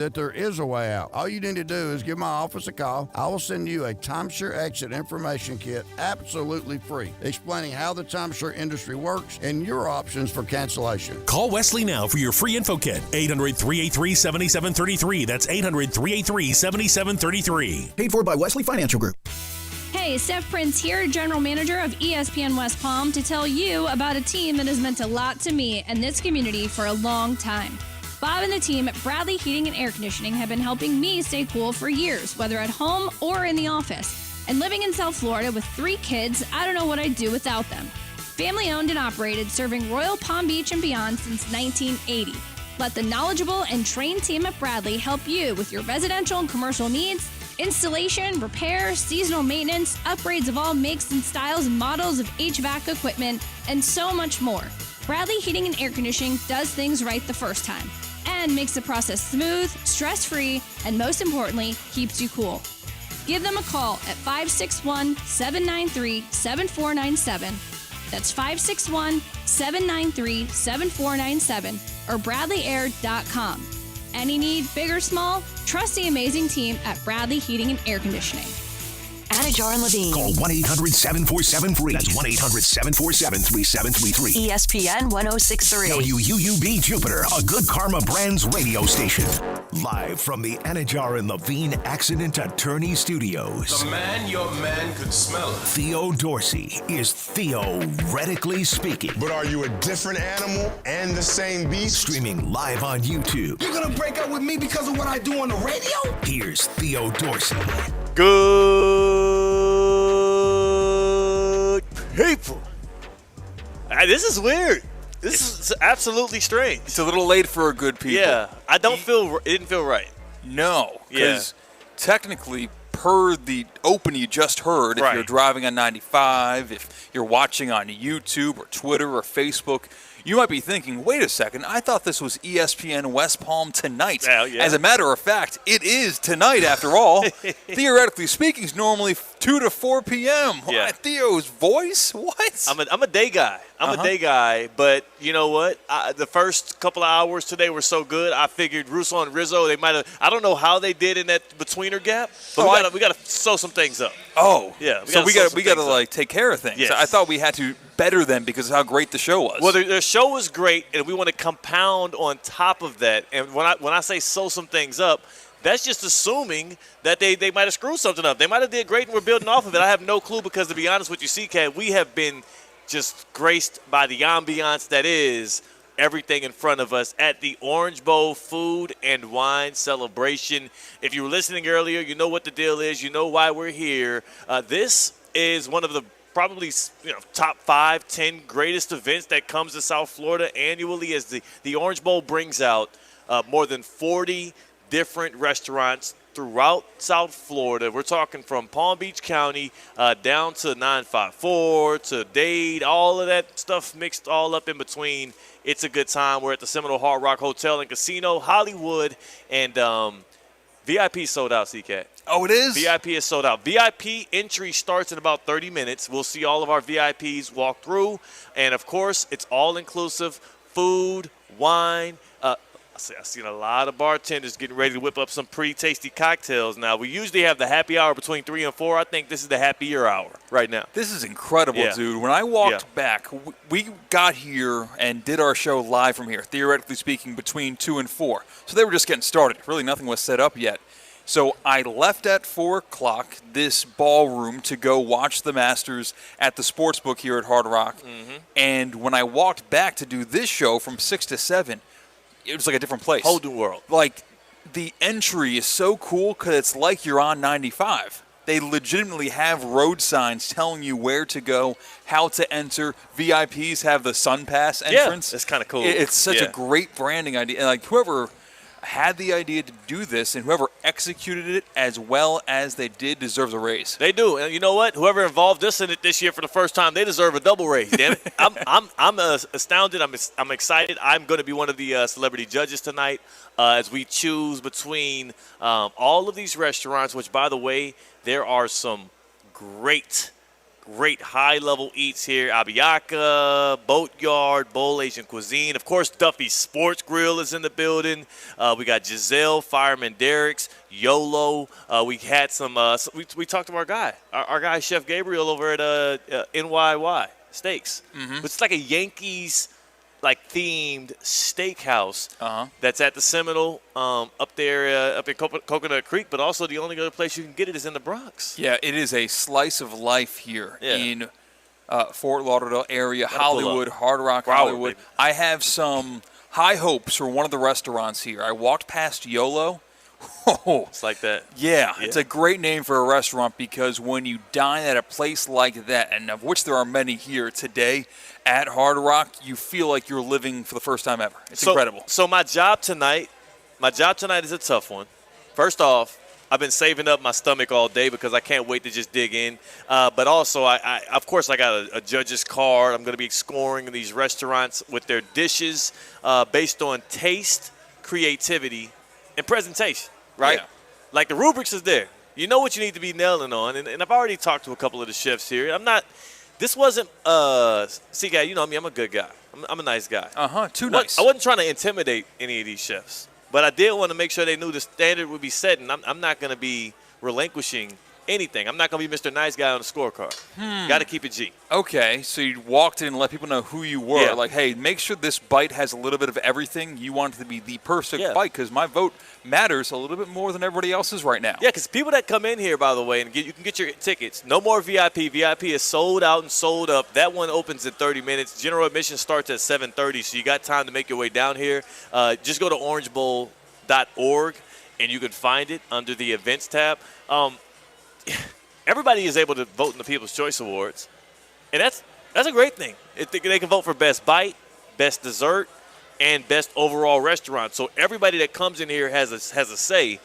that there is a way out. All you need to do is give my office a call. I will send you a timeshare exit information kit absolutely free, explaining how the timeshare industry works and your options for cancellation. Call Wesley now for your free info kit. 800-383-7733. That's 800-383-7733. Paid for by Wesley Financial Group. Hey, Steph Prince here, General Manager of ESPN West Palm, to tell you about a team that has meant a lot to me and this community for a long time. Bob and the team at Bradley Heating and Air Conditioning have been helping me stay cool for years, whether at home or in the office. And living in South Florida with 3 kids, I don't know what I'd do without them. Family owned and operated, serving Royal Palm Beach and beyond since 1980. Let the knowledgeable and trained team at Bradley help you with your residential and commercial needs, installation, repair, seasonal maintenance, upgrades of all makes and styles and models of HVAC equipment, and so much more. Bradley Heating and Air Conditioning does things right the first time and makes the process smooth, stress-free, and most importantly, keeps you cool. Give them a call at 561-793-7497. That's 561-793-7497 or bradleyair.com. Any need, big or small, trust the amazing team at Bradley Heating and Air Conditioning. Anajar and Levine. Call 1-800-747-FREE. That's 1-800-747-3733. ESPN 1063. WUUB Jupiter, a Good Karma Brands radio station. Live from the Anajar and Levine Accident Attorney Studios. The man your man could smell. Theo Dorsey is theoretically speaking. But are you a different animal and the same beast? Streaming live on YouTube. You're gonna break up with me because of what I do on the radio? Here's Theo Dorsey. Good people. This is weird. This is absolutely strange. It's a little late for good people. Yeah, it didn't feel right. No, because technically, per the open you just heard, if you're driving on 95, if you're watching on YouTube or Twitter or Facebook, you might be thinking, wait a second, I thought this was ESPN West Palm tonight. Yeah. As a matter of fact, it is tonight after all. Theoretically speaking, it's normally 2 to 4 p.m. Yeah. Theo's voice? What? I'm a day guy. I'm a day guy, but you know what? The first couple of hours today were so good, I figured Russo and Rizzo, they might have, I don't know how they did in that betweener gap, but we got to sew some things up. Oh. Yeah. We got to like take care of things. Yes. I thought we had to better them because of how great the show was. Well, their show was great, and we want to compound on top of that. And when I say sew some things up, that's just assuming that they might have screwed something up. They might have did great, and we're building off of it. I have no clue because, to be honest with you, C-Cat, we have been just graced by the ambiance that is everything in front of us at the Orange Bowl Food and Wine Celebration. If you were listening earlier, you know what the deal is. You know why we're here. This is one of the probably top 5, 10 greatest events that comes to South Florida annually, as the Orange Bowl brings out more than 40 different restaurants throughout South Florida. We're talking from Palm Beach County down to 954 to Dade, all of that stuff mixed all up in between. It's a good time. We're at the Seminole Hard Rock Hotel and Casino, Hollywood, and VIP sold out, C-Cat. Oh, it is? VIP is sold out. VIP entry starts in about 30 minutes. We'll see all of our VIPs walk through. And, of course, it's all-inclusive food, wine. I've seen a lot of bartenders getting ready to whip up some pretty tasty cocktails now. We usually have the happy hour between 3 and 4. I think this is the happier hour right now. This is incredible, dude. When I walked back, we got here and did our show live from here, theoretically speaking, between 2 and 4. So they were just getting started. Really, nothing was set up yet. So I left at 4 o'clock this ballroom to go watch the Masters at the Sportsbook here at Hard Rock. Mm-hmm. And when I walked back to do this show from 6 to 7, it was like a different place. Whole new world. Like, the entry is so cool because it's like you're on 95. They legitimately have road signs telling you where to go, how to enter. VIPs have the Sun Pass entrance. Yeah, it's kind of cool. It's such a great branding idea. And like, whoever had the idea to do this and whoever executed it as well as they did deserves a raise. They do. And you know what? Whoever involved us in it this year for the first time, they deserve a double raise, damn it. I'm astounded. I'm excited. I'm going to be one of the celebrity judges tonight as we choose between all of these restaurants, which, by the way, there are some great great high-level eats here. Abiaka, Boatyard, Bowl Asian Cuisine. Of course, Duffy's Sports Grill is in the building. We got Giselle, Fireman Derek's, YOLO. We had some we talked to our guy, Chef Gabriel over at NYY Steaks. It's like a Yankees themed steakhouse that's at the Seminole up in Coconut Creek, but also the only other place you can get it is in the Bronx. Yeah, it is a slice of life here in Fort Lauderdale area, Hollywood, Hard Rock, Hollywood. Baby. I have some high hopes for one of the restaurants here. I walked past YOLO. Oh, it's like that. Yeah, it's a great name for a restaurant because when you dine at a place like that, and of which there are many here today at Hard Rock, you feel like you're living for the first time ever. It's incredible. So my job tonight is a tough one. First off, I've been saving up my stomach all day because I can't wait to just dig in. But also, I of course, I got a judge's card. I'm going to be scoring these restaurants with their dishes based on taste, creativity, and presentation, right? Yeah. Like the rubrics is there. You know what you need to be nailing on. And I've already talked to a couple of the chefs here. This wasn't, see, guy, you know me, I'm a good guy. I'm a nice guy. Too nice. I wasn't trying to intimidate any of these chefs, but I did want to make sure they knew the standard would be set, and I'm not going to be relinquishing anything. I'm not going to be Mr. Nice Guy on the scorecard. Got to keep it G. Okay, so you walked in and let people know who you were. Yeah. Like, hey, make sure this bite has a little bit of everything. You want it to be the perfect bite because my vote matters a little bit more than everybody else's right now. Yeah, because people that come in here, by the way, and you can get your tickets. No more VIP. VIP is sold out and sold up. That one opens in 30 minutes. General admission starts at 7:30, so you got time to make your way down here. Just go to orangebowl.org, and you can find it under the events tab. Everybody is able to vote in the People's Choice Awards, and that's a great thing. They can vote for best bite, best dessert, and best overall restaurant. So everybody that comes in here has a say.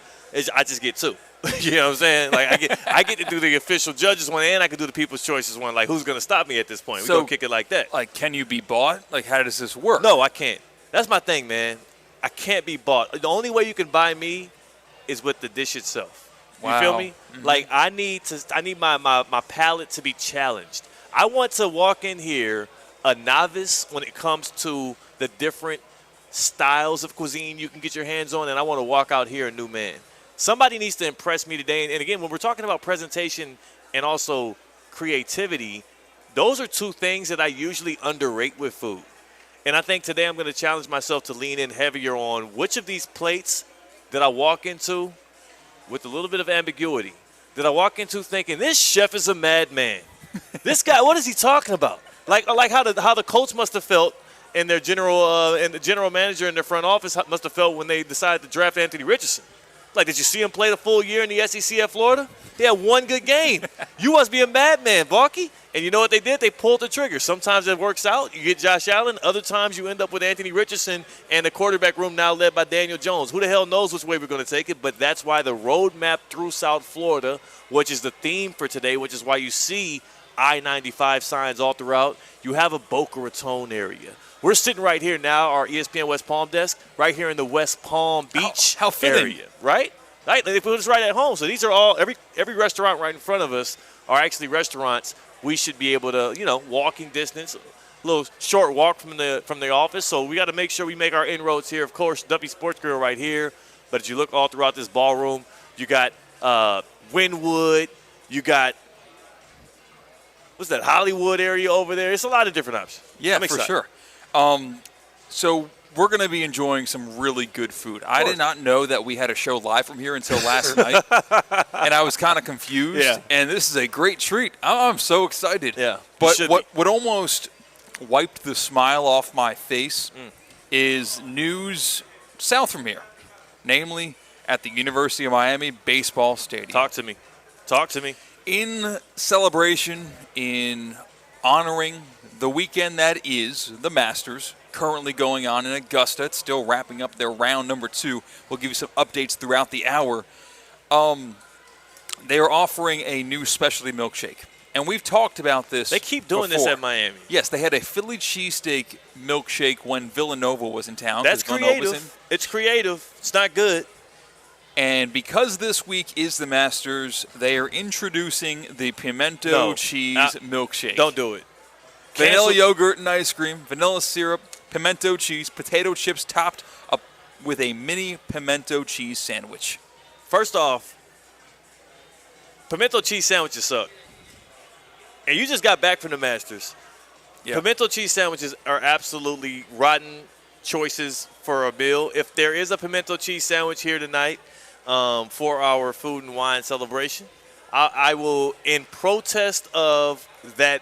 I just get two. You know what I'm saying? Like I get to do the official judges one, and I can do the People's Choices one. Like, who's going to stop me at this point? We're going to kick it like that. Like, can you be bought? Like, how does this work? No, I can't. That's my thing, man. I can't be bought. The only way you can buy me is with the dish itself. You feel me? Like, I need my palate to be challenged. I want to walk in here a novice when it comes to the different styles of cuisine you can get your hands on, and I want to walk out here a new man. Somebody needs to impress me today. And again, when we're talking about presentation and also creativity, those are two things that I usually underrate with food. And I think today I'm going to challenge myself to lean in heavier on which of these plates that I walk into with a little bit of ambiguity, that I walk into thinking, this chef is a madman. This guy, what is he talking about? Like how the Colts must have felt, and their and the general manager in their front office must have felt when they decided to draft Anthony Richardson. Like, did you see him play the full year in the SEC at Florida? They had one good game. You must be a madman, Balky. And you know what they did? They pulled the trigger. Sometimes it works out. You get Josh Allen. Other times you end up with Anthony Richardson and the quarterback room now led by Daniel Jones. Who the hell knows which way we're going to take it? But that's why the roadmap through South Florida, which is the theme for today, which is why you see I-95 signs all throughout. You have a Boca Raton area. We're sitting right here now, our ESPN West Palm desk, right here in the West Palm Beach how fitting. area, right? They put us right at home. So these are all, every restaurant right in front of us are actually restaurants we should be able to, walking distance, a little short walk from the office. So we got to make sure we make our inroads here. Of course, Duffy Sports Grill right here. But as you look all throughout this ballroom, you got Wynwood, you got, what's that, Hollywood area over there. It's a lot of different options. Yeah, for sure. So we're going to be enjoying some really good food. I did not know that we had a show live from here until last night, and I was kind of confused. Yeah. And this is a great treat. I'm so excited. Yeah. But what almost wiped the smile off my face is news south from here, namely at the University of Miami Baseball Stadium. Talk to me. In celebration, in honoring the weekend that is the Masters, currently going on in Augusta. It's still wrapping up their round number 2. We'll give you some updates throughout the hour. They are offering a new specialty milkshake. And we've talked about this. They keep doing before. this at Miami. Yes, they had a Philly cheesesteak milkshake when Villanova was in town. That's creative. It's creative. It's not good. And because this week is the Masters, they are introducing the pimento cheese milkshake. Don't do it. Vanilla yogurt and ice cream, vanilla syrup, pimento cheese, potato chips topped up with a mini pimento cheese sandwich. First off, pimento cheese sandwiches suck. And you just got back from the Masters. Yep. Pimento cheese sandwiches are absolutely rotten choices for a meal. If there is a pimento cheese sandwich here tonight for our food and wine celebration, I will, in protest of that,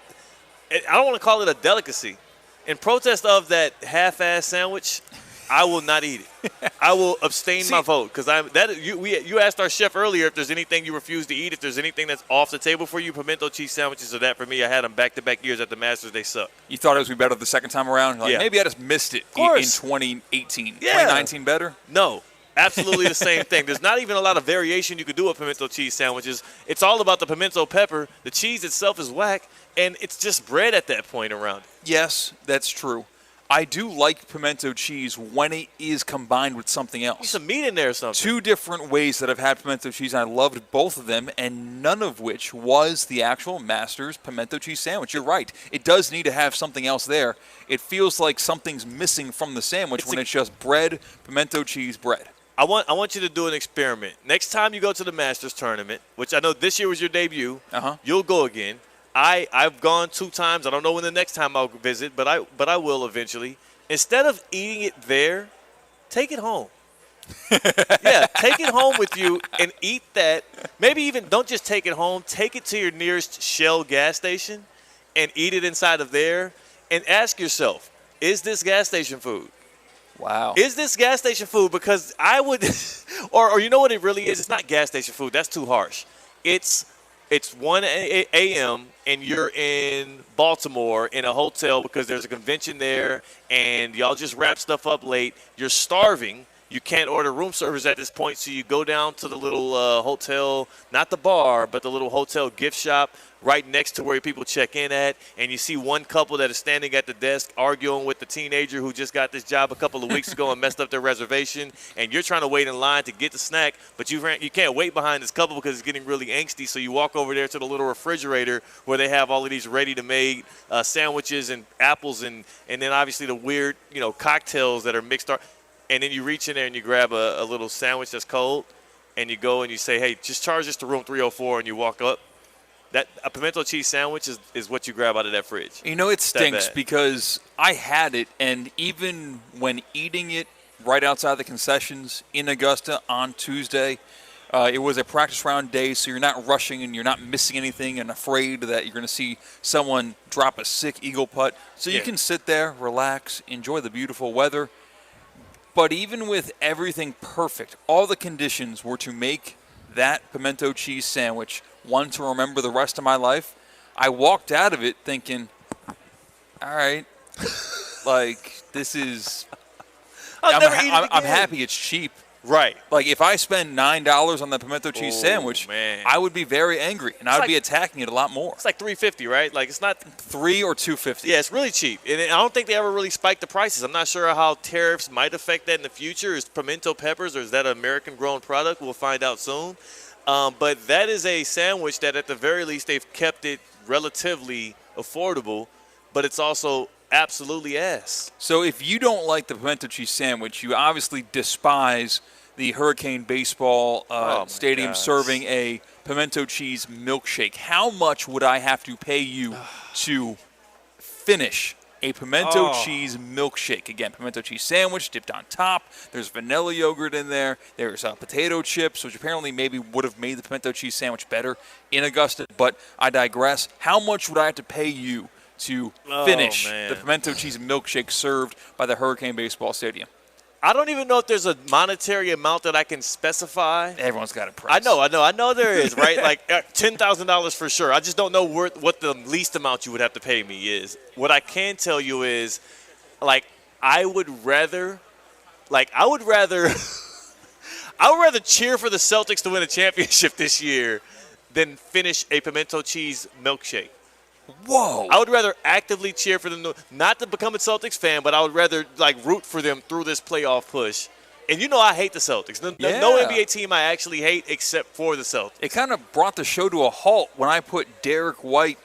I don't want to call it a delicacy. In protest of that half-ass sandwich, I will not eat it. I will abstain my vote because you asked our chef earlier if there's anything you refuse to eat, if there's anything that's off the table for you. Pimento cheese sandwiches are that for me. I had them back-to-back years at the Masters. They suck. You thought it was be better the second time around? Like, yeah. Maybe I just missed it in 2018. Yeah. 2019 better? No. Absolutely the same thing. There's not even a lot of variation you could do with pimento cheese sandwiches. It's all about the pimento pepper. The cheese itself is whack, and it's just bread at that point around it. Yes, that's true. I do like pimento cheese when it is combined with something else. Need some meat in there or something. Two different ways that I've had pimento cheese, and I loved both of them, and none of which was the actual Masters pimento cheese sandwich. You're right. It does need to have something else there. It feels like something's missing from the sandwich when it's just bread, pimento cheese, bread. I want you to do an experiment. Next time you go to the Masters tournament, which I know this year was your debut, you'll go again. I've gone 2 times. I don't know when the next time I'll visit, but I will eventually. Instead of eating it there, take it home. Yeah, take it home with you and eat that. Maybe even don't just take it home. Take it to your nearest Shell gas station and eat it inside of there. And ask yourself, is this gas station food? Wow. Is this gas station food? Because I would, or you know what it really is? It's not gas station food. That's too harsh. It's 1 a.m. and you're in Baltimore in a hotel because there's a convention there and y'all just wrap stuff up late. You're starving. You can't order room service at this point, so you go down to the little hotel, not the bar, but the little hotel gift shop right next to where people check in at, and you see one couple that is standing at the desk arguing with the teenager who just got this job a couple of weeks ago and messed up their reservation, and you're trying to wait in line to get the snack, but you can't wait behind this couple because it's getting really angsty, so you walk over there to the little refrigerator where they have all of these ready-to-made sandwiches and apples and then obviously the weird cocktails that are mixed up, and then you reach in there and you grab a little sandwich that's cold, and you go and you say, hey, just charge this to room 304, and you walk up. A pimento cheese sandwich is what you grab out of that fridge. It stinks because I had it, and even when eating it right outside the concessions in Augusta on Tuesday, it was a practice round day, so you're not rushing and you're not missing anything and afraid that you're going to see someone drop a sick eagle putt. So you can sit there, relax, enjoy the beautiful weather. But even with everything perfect, all the conditions were to make that pimento cheese sandwich one to remember the rest of my life. I walked out of it thinking, all right, like this is. I'm happy it's cheap. Right. Like if I spend $9 on the pimento cheese sandwich, I would be very angry and I would be attacking it a lot more. It's like $3.50, right? Like it's not $3 or $2.50. Yeah, it's really cheap, and I don't think they ever really spiked the prices. I'm not sure how tariffs might affect that in the future. Is pimento peppers or is that an American-grown product? We'll find out soon. But that is a sandwich that at the very least they've kept it relatively affordable, but it's also absolutely ass. So if you don't like the pimento cheese sandwich, you obviously despise the Hurricane Baseball Stadium serving a pimento cheese milkshake. How much would I have to pay you to finish a pimento cheese milkshake? Again, pimento cheese sandwich dipped on top. There's vanilla yogurt in there. There's potato chips, which apparently maybe would have made the pimento cheese sandwich better in Augusta. But I digress. How much would I have to pay you to finish the pimento cheese milkshake served by the Hurricane Baseball Stadium? I don't even know if there's a monetary amount that I can specify. Everyone's got a price. I know there is, right? Like $10,000 for sure. I just don't know what the least amount you would have to pay me is. What I can tell you is, like, I would rather cheer for the Celtics to win a championship this year than finish a pimento cheese milkshake. Whoa. I would rather actively cheer for them, not to become a Celtics fan, but I would rather root for them through this playoff push And you know I hate the Celtics. No NBA team I actually hate except for the Celtics. It kind of brought the show to a halt when I put Derek White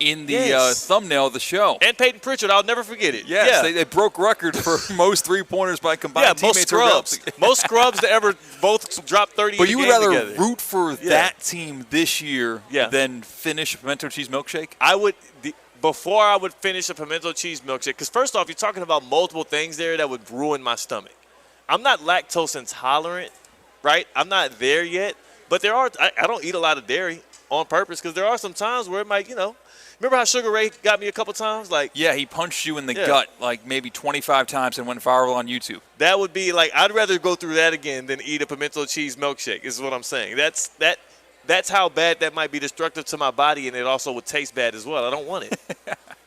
in the thumbnail of the show. And Peyton Pritchard, I'll never forget it. Yes, they broke record for most three-pointers by combined teammates. Most scrubs to ever both drop 30 But you would rather together. root for that team this year than finish a pimento cheese milkshake? I would before I would finish a pimento cheese milkshake, because first off, you're talking about multiple things there that would ruin my stomach. I'm not lactose intolerant, right? I'm not there yet. But I don't eat a lot of dairy on purpose because there are some times where it might, remember how Sugar Ray got me a couple times? Yeah, he punched you in the gut like maybe 25 times and went viral on YouTube. That would be I'd rather go through that again than eat a pimento cheese milkshake is what I'm saying. That's how bad that might be destructive to my body, and it also would taste bad as well. I don't want it.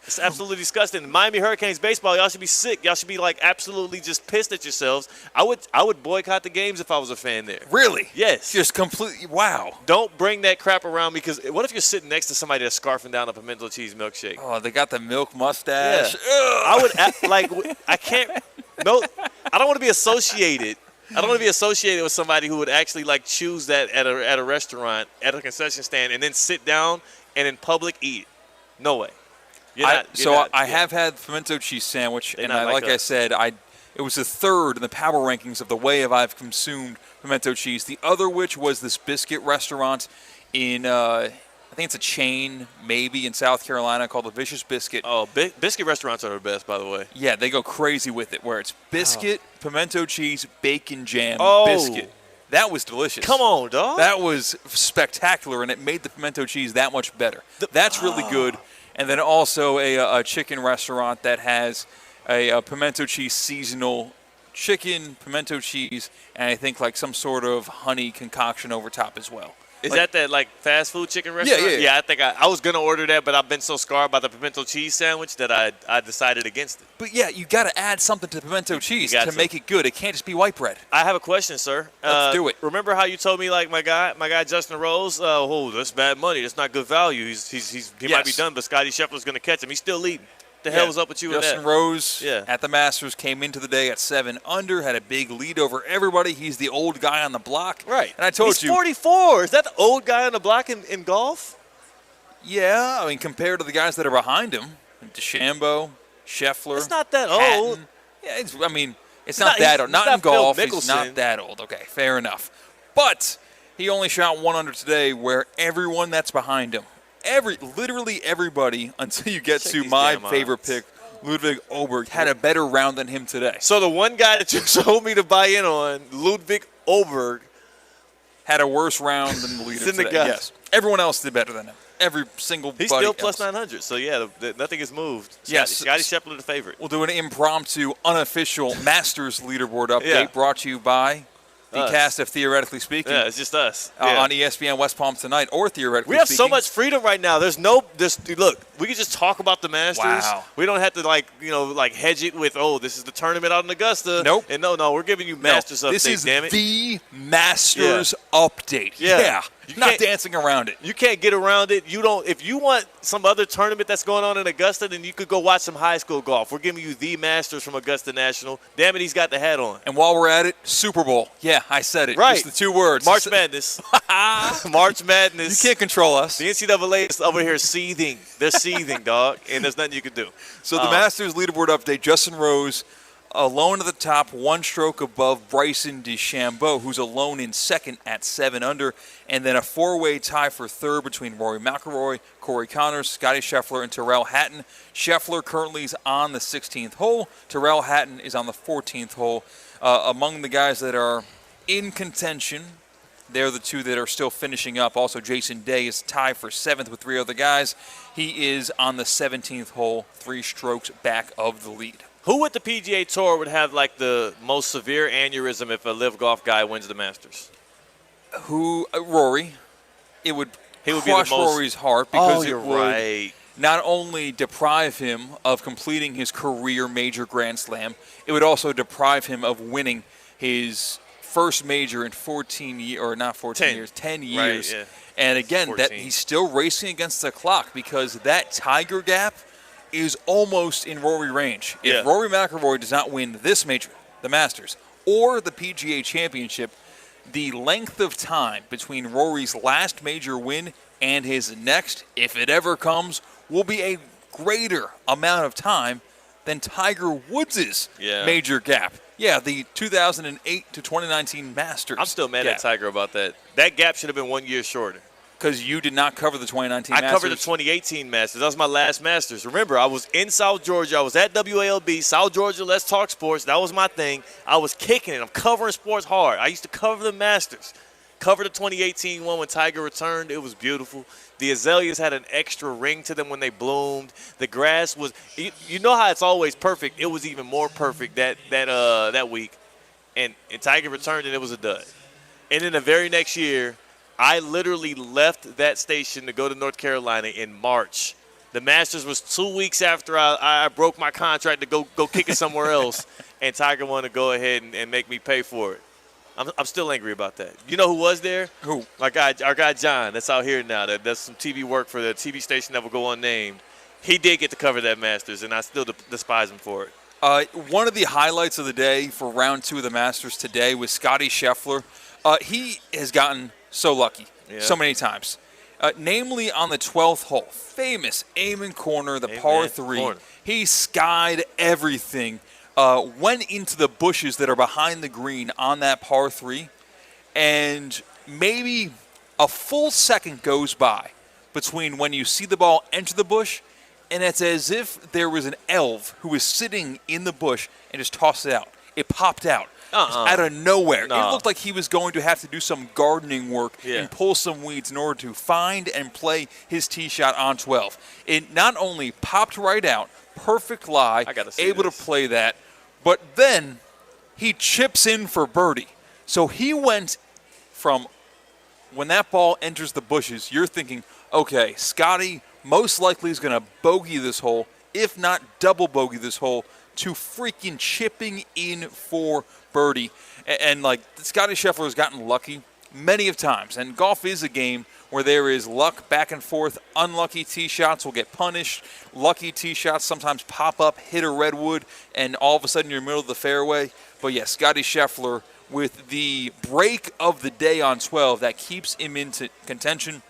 It's absolutely disgusting. Miami Hurricanes baseball, y'all should be sick. Y'all should be absolutely just pissed at yourselves. I would boycott the games if I was a fan there. Really? Yes. Just completely, wow. Don't bring that crap around me, because what if you're sitting next to somebody that's scarfing down a pimento cheese milkshake? Oh, they got the milk mustache. Yeah. I would I can't. No, I don't want to be associated. I don't want to be associated with somebody who would actually choose that at a restaurant, at a concession stand, and then sit down and in public eat. No way. I have had the pimento cheese sandwich, and I said, it was the third in the power rankings of the way I've consumed pimento cheese. The other which was this biscuit restaurant in, I think it's a chain maybe in South Carolina called the Vicious Biscuit. Oh, biscuit restaurants are the best, by the way. Yeah, they go crazy with it, where it's biscuit, pimento cheese, bacon jam, biscuit. That was delicious. Come on, dog. That was spectacular, and it made the pimento cheese that much better. That's really good. And then also a chicken restaurant that has a pimento cheese seasonal chicken, pimento cheese, and I think some sort of honey concoction over top as well. Is that fast food chicken restaurant? Yeah. I think I was going to order that, but I've been so scarred by the pimento cheese sandwich that I decided against it. But yeah, you got to add something to the pimento cheese to make it good. It can't just be white bread. I have a question, sir. Let's do it. Remember how you told me my guy Justin Rose? That's bad money. That's not good value. He might be done, but Scotty Scheffler's going to catch him. He's still leading. The hell was up with you Justin in that? Rose at the Masters came into the day at 7 under, had a big lead over everybody. He's the old guy on the block. Right. And I told He's 44. Is that the old guy on the block in golf? Yeah. I mean, compared to the guys that are behind him, DeChambeau, Scheffler. It's not that Hatton. old. Yeah, it's not that old. Not in golf. He's not that old. Okay, fair enough. But he only shot 1 under today, where everyone that's behind him, literally everybody, until you get to my favorite pick, Ludwig Oberg, had a better round than him today. So the one guy that you told me to buy in on, Ludwig Oberg, had a worse round than the leader today. Yes. Everyone else did better than him. Every single He's still plus 900, so nothing has moved. Scotty Scheffler the favorite. We'll do an impromptu, unofficial Masters leaderboard update brought to you by the cast of Theoretically Speaking. Yeah, it's just us. On ESPN West Palm tonight, or Theoretically We have Speaking. so much freedom right now. Look, we can just talk about the Masters. Wow. We don't have to hedge it with, this is the tournament out in Augusta. Nope. And no, we're giving you Masters update, this is damn it. the Masters update. Yeah. You're not dancing around it. You can't get around it. If you want some other tournament that's going on in Augusta, then you could go watch some high school golf. We're giving you the Masters from Augusta National. Damn it, he's got the hat on. And while we're at it, Super Bowl. Yeah, I said it. Right. Just the 2 words. March Madness. March Madness. You can't control us. The NCAA is over here seething. They're seething, dog, and there's nothing you can do. So the Masters leaderboard update, Justin Rose alone at the top, 1 stroke above Bryson DeChambeau, who's alone in second at 7 under, and then a 4-way tie for third between Rory McIlroy, Corey Connors, Scotty Scheffler, and Tyrrell Hatton. Scheffler currently is on the 16th hole. Tyrrell Hatton is on the 14th hole. Among the guys that are in contention, they're the 2 that are still finishing up. Also, Jason Day is tied for 7th with 3 other guys. He is on the 17th hole, 3 strokes back of the lead. Who at the PGA Tour would have the most severe aneurysm if a live golf guy wins the Masters? Rory. He would crush Rory's heart because it would not only deprive him of completing his career major Grand Slam, it would also deprive him of winning his first major in 10 years. Right, yeah. And again, 14. that he's still racing against the clock because that Tiger gap is almost in Rory range. If Rory McIlroy does not win this major, the Masters, or the PGA Championship, the length of time between Rory's last major win and his next, if it ever comes, will be a greater amount of time than Tiger Woods' major gap. Yeah, the 2008 to 2019 Masters. I'm still mad at Tiger about that. That gap should have been 1 year shorter. Because you did not cover the 2019 Masters. I covered the 2018 Masters. That was my last Masters. Remember, I was in South Georgia. I was at WALB, South Georgia, Let's Talk Sports. That was my thing. I was kicking it. I'm covering sports hard. I used to cover the Masters. Covered the 2018 one when Tiger returned. It was beautiful. The azaleas had an extra ring to them when they bloomed. The grass was, you know how it's always perfect. It was even more perfect that week. And Tiger returned, and it was a dud. And then the very next year, I literally left that station to go to North Carolina in March. The Masters was 2 weeks after I broke my contract to go kick it somewhere else, and Tiger wanted to go ahead and make me pay for it. I'm still angry about that. You know who was there? Who? Our guy John, that's out here now. That does some TV work for the TV station that will go unnamed. He did get to cover that Masters, and I still despise him for it. One of the highlights of the day for round 2 of the Masters today was Scottie Scheffler. He has gotten so lucky so many times. Namely on the 12th hole, famous Amen Corner, the par 3. Corner. He skied everything. Went into the bushes that are behind the green on that par 3, and maybe a full second goes by between when you see the ball enter the bush, and it's as if there was an elf who was sitting in the bush and just tossed it out. It popped out. Out of nowhere. No. It looked like he was going to have to do some gardening work and pull some weeds in order to find and play his tee shot on 12. It not only popped right out, perfect lie, able to play that, but then he chips in for birdie. So he went from when that ball enters the bushes, you're thinking, okay, Scotty most likely is going to bogey this hole, if not double bogey this hole, to freaking chipping in for birdie. And like, Scottie Scheffler has gotten lucky many of times. And golf is a game where there is luck back and forth. Unlucky tee shots will get punished. Lucky tee shots sometimes pop up, hit a redwood, and all of a sudden you're in the middle of the fairway. But yeah, Scottie Scheffler with the break of the day on 12 that keeps him into contention.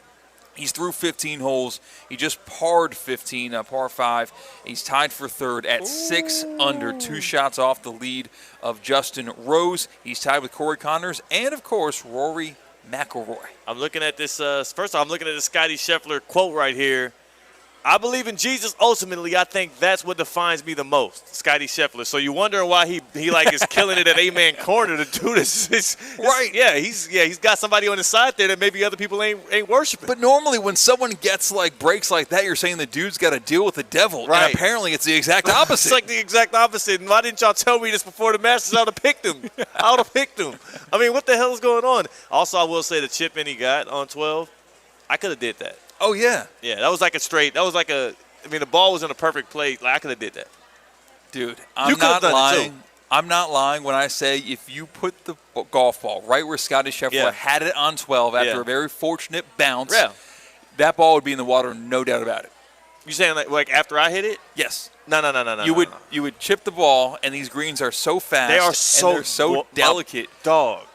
He's through 15 holes. He just parred 15, par 5. He's tied for third at 6 under, 2 shots off the lead of Justin Rose. He's tied with Corey Connors and, of course, Rory McIlroy. I'm looking at this. First off, I'm looking at the Scottie Scheffler quote right here. I believe in Jesus ultimately. I think that's what defines me the most, Scottie Scheffler. So you're wondering why he like is killing it at Amen Corner to do this. Right. He's got somebody on the side there that maybe other people ain't worshiping. But normally when someone gets like breaks like that, you're saying the dude's got to deal with the devil. Right. And apparently it's the exact opposite. It's like the exact opposite. And why didn't y'all tell me this before the Masters? I would have picked him. I would have picked him. I mean, what the hell is going on? Also, I will say the chip in he got on 12, I could have did that. Oh, yeah. Yeah, that was like the ball was in a perfect place. Like, I could have did that. Dude, I'm not lying. I'm not lying when I say if you put the golf ball right where Scottie Scheffler had it on 12 after a very fortunate bounce, that ball would be in the water, no doubt about it. You saying like after I hit it? Yes. No. You would chip the ball, and these greens are so fast. They are they're so delicate. Dog.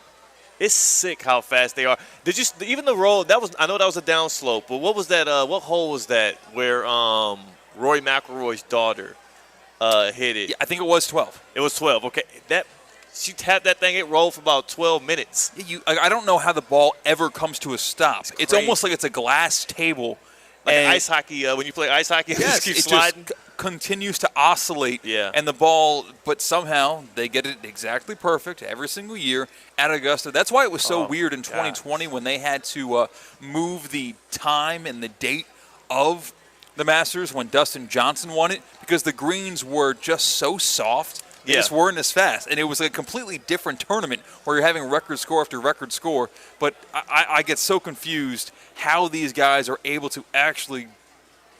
It's sick how fast they are. Did you even the roll? I know that was a downslope, but what was that? What hole was that where Rory McIlroy's daughter hit it? Yeah, I think it was 12. It was 12. Okay, she tapped that thing. It rolled for about 12 minutes. I don't know how the ball ever comes to a stop. It's almost like it's a glass table. Like ice hockey. When you play ice hockey, yes, it just keeps sliding. Just continues to oscillate. Yeah. And the ball, but somehow they get it exactly perfect every single year at Augusta. That's why it was so weird in 2020 when they had to move the time and the date of the Masters when Dustin Johnson won it, because the greens were just so soft. They just weren't as fast. And it was a completely different tournament where you're having record score after record score. But I get so confused how these guys are able to actually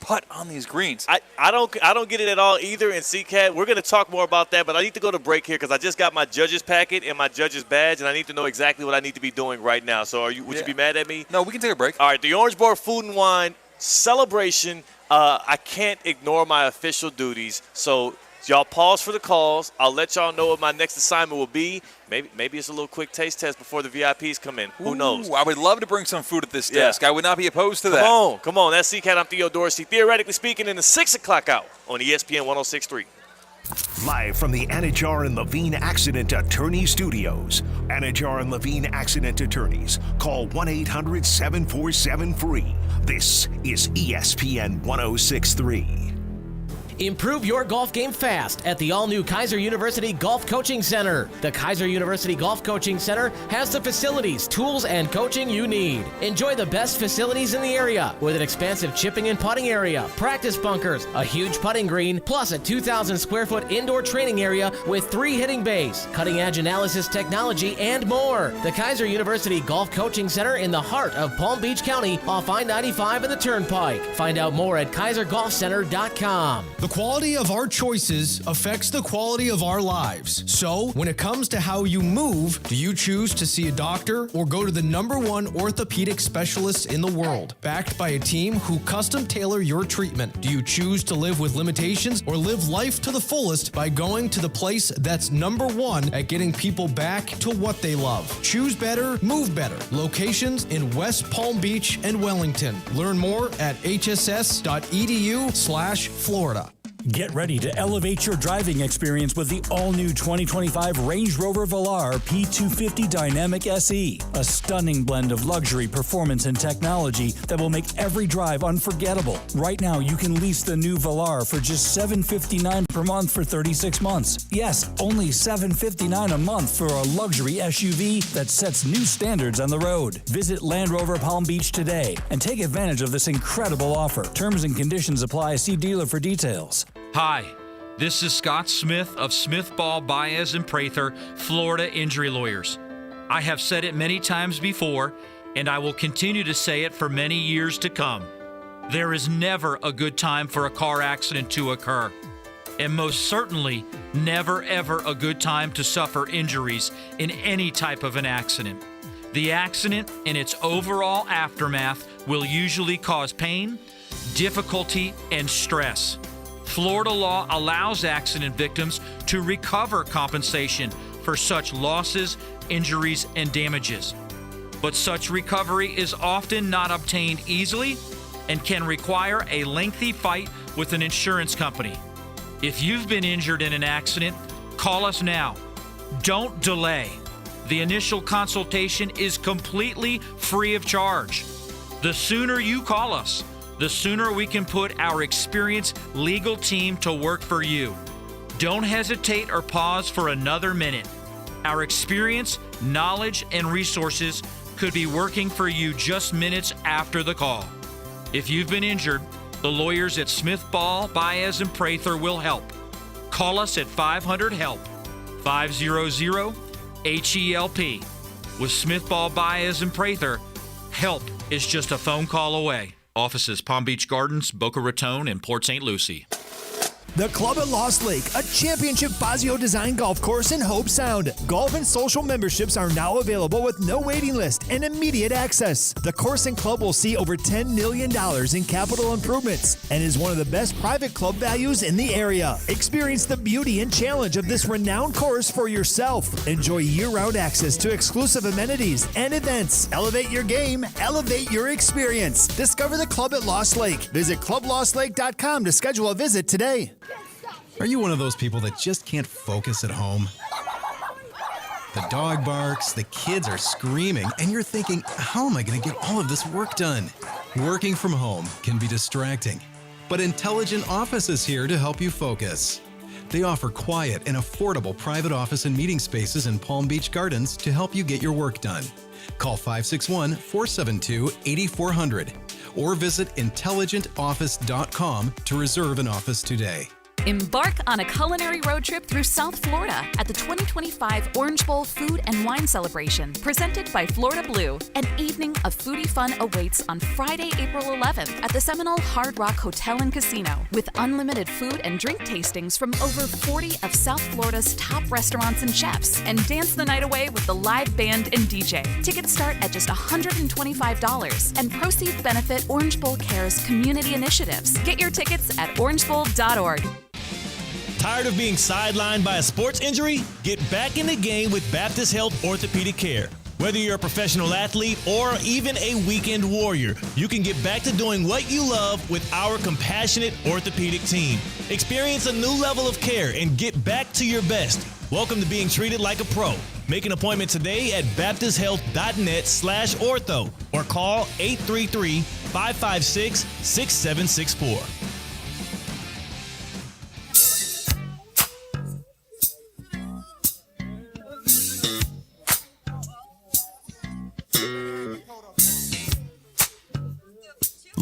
putt on these greens. I don't get it at all either. And CCAT, we're going to talk more about that, but I need to go to break here because I just got my judge's packet and my judge's badge, and I need to know exactly what I need to be doing right now. So would you be mad at me? No, we can take a break. All right, the Orange Board Food and Wine celebration. I can't ignore my official duties. So Y'all pause for the calls. I'll let y'all know what my next assignment will be. Maybe it's a little quick taste test before the VIPs come in. Who knows? I would love to bring some food at this desk. I would not be opposed to that. Come on. That's C-Cat. I'm Theo Dorsey. Theoretically speaking, in the 6 o'clock hour on ESPN 106.3. Live from the Anajar and Levine Accident Attorney Studios. Anajar and Levine Accident Attorneys. Call 1-800-747-FREE. This is ESPN 106.3. Improve your golf game fast at the all-new Kaiser University Golf Coaching Center. The Kaiser University Golf Coaching Center has the facilities, tools, and coaching you need. Enjoy the best facilities in the area with an expansive chipping and putting area, practice bunkers, a huge putting green, plus a 2,000 square foot indoor training area with 3 hitting bays, cutting-edge analysis technology, and more. The Kaiser University Golf Coaching Center in the heart of Palm Beach County off I-95 and the Turnpike. Find out more at KaiserGolfCenter.com. The quality of our choices affects the quality of our lives. So, when it comes to how you move, do you choose to see a doctor or go to the #1 orthopedic specialist in the world, backed by a team who custom tailor your treatment? Do you choose to live with limitations or live life to the fullest by going to the place that's #1 at getting people back to what they love? Choose better, move better. Locations in West Palm Beach and Wellington. Learn more at hss.edu/Florida. Get ready to elevate your driving experience with the all-new 2025 Range Rover Velar P250 Dynamic SE. A stunning blend of luxury, performance, and technology that will make every drive unforgettable. Right now, you can lease the new Velar for just $759 per month for 36 months. Yes, only $759 a month for a luxury SUV that sets new standards on the road. Visit Land Rover Palm Beach today and take advantage of this incredible offer. Terms and conditions apply. See dealer for details. Hi, this is Scott Smith of Smith, Ball, Baez, and Prather, Florida Injury Lawyers. I have said it many times before, and I will continue to say it for many years to come. There is never a good time for a car accident to occur, and most certainly never ever a good time to suffer injuries in any type of an accident. The accident and its overall aftermath will usually cause pain, difficulty, and stress. Florida law allows accident victims to recover compensation for such losses, injuries, and damages. But such recovery is often not obtained easily and can require a lengthy fight with an insurance company. If you've been injured in an accident, call us now. Don't delay. The initial consultation is completely free of charge. The sooner you call us, the sooner we can put our experienced legal team to work for you. Don't hesitate or pause for another minute. Our experience, knowledge, and resources could be working for you just minutes after the call. If you've been injured, the lawyers at Smith, Ball, Baez, and Prather will help. Call us at 500-HELP, 500-HELP. With Smith, Ball, Baez, and Prather, help is just a phone call away. Offices Palm Beach Gardens, Boca Raton, and Port St. Lucie. The Club at Lost Lake, a championship Fazio design golf course in Hope Sound. Golf and social memberships are now available with no waiting list and immediate access. The course and club will see over $10 million in capital improvements and is one of the best private club values in the area. Experience the beauty and challenge of this renowned course for yourself. Enjoy year-round access to exclusive amenities and events. Elevate your game, elevate your experience. Discover the Club at Lost Lake. Visit clublostlake.com to schedule a visit today. Are you one of those people that just can't focus at home? The dog barks, the kids are screaming, and you're thinking, how am I going to get all of this work done? Working from home can be distracting, but Intelligent Office is here to help you focus. They offer quiet and affordable private office and meeting spaces in Palm Beach Gardens to help you get your work done. Call 561-472-8400 or visit intelligentoffice.com to reserve an office today. Embark on a culinary road trip through South Florida at the 2025 Orange Bowl Food and Wine Celebration, presented by Florida Blue. An evening of foodie fun awaits on Friday, April 11th at the Seminole Hard Rock Hotel and Casino, with unlimited food and drink tastings from over 40 of South Florida's top restaurants and chefs, and dance the night away with the live band and DJ. Tickets start at just $125, and proceeds benefit Orange Bowl Care's community initiatives. Get your tickets at orangebowl.org. Tired of being sidelined by a sports injury? Get back in the game with Baptist Health Orthopedic Care. Whether you're a professional athlete or even a weekend warrior, you can get back to doing what you love with our compassionate orthopedic team. Experience a new level of care and get back to your best. Welcome to being treated like a pro. Make an appointment today at baptisthealth.net/ortho or call 833-556-6764.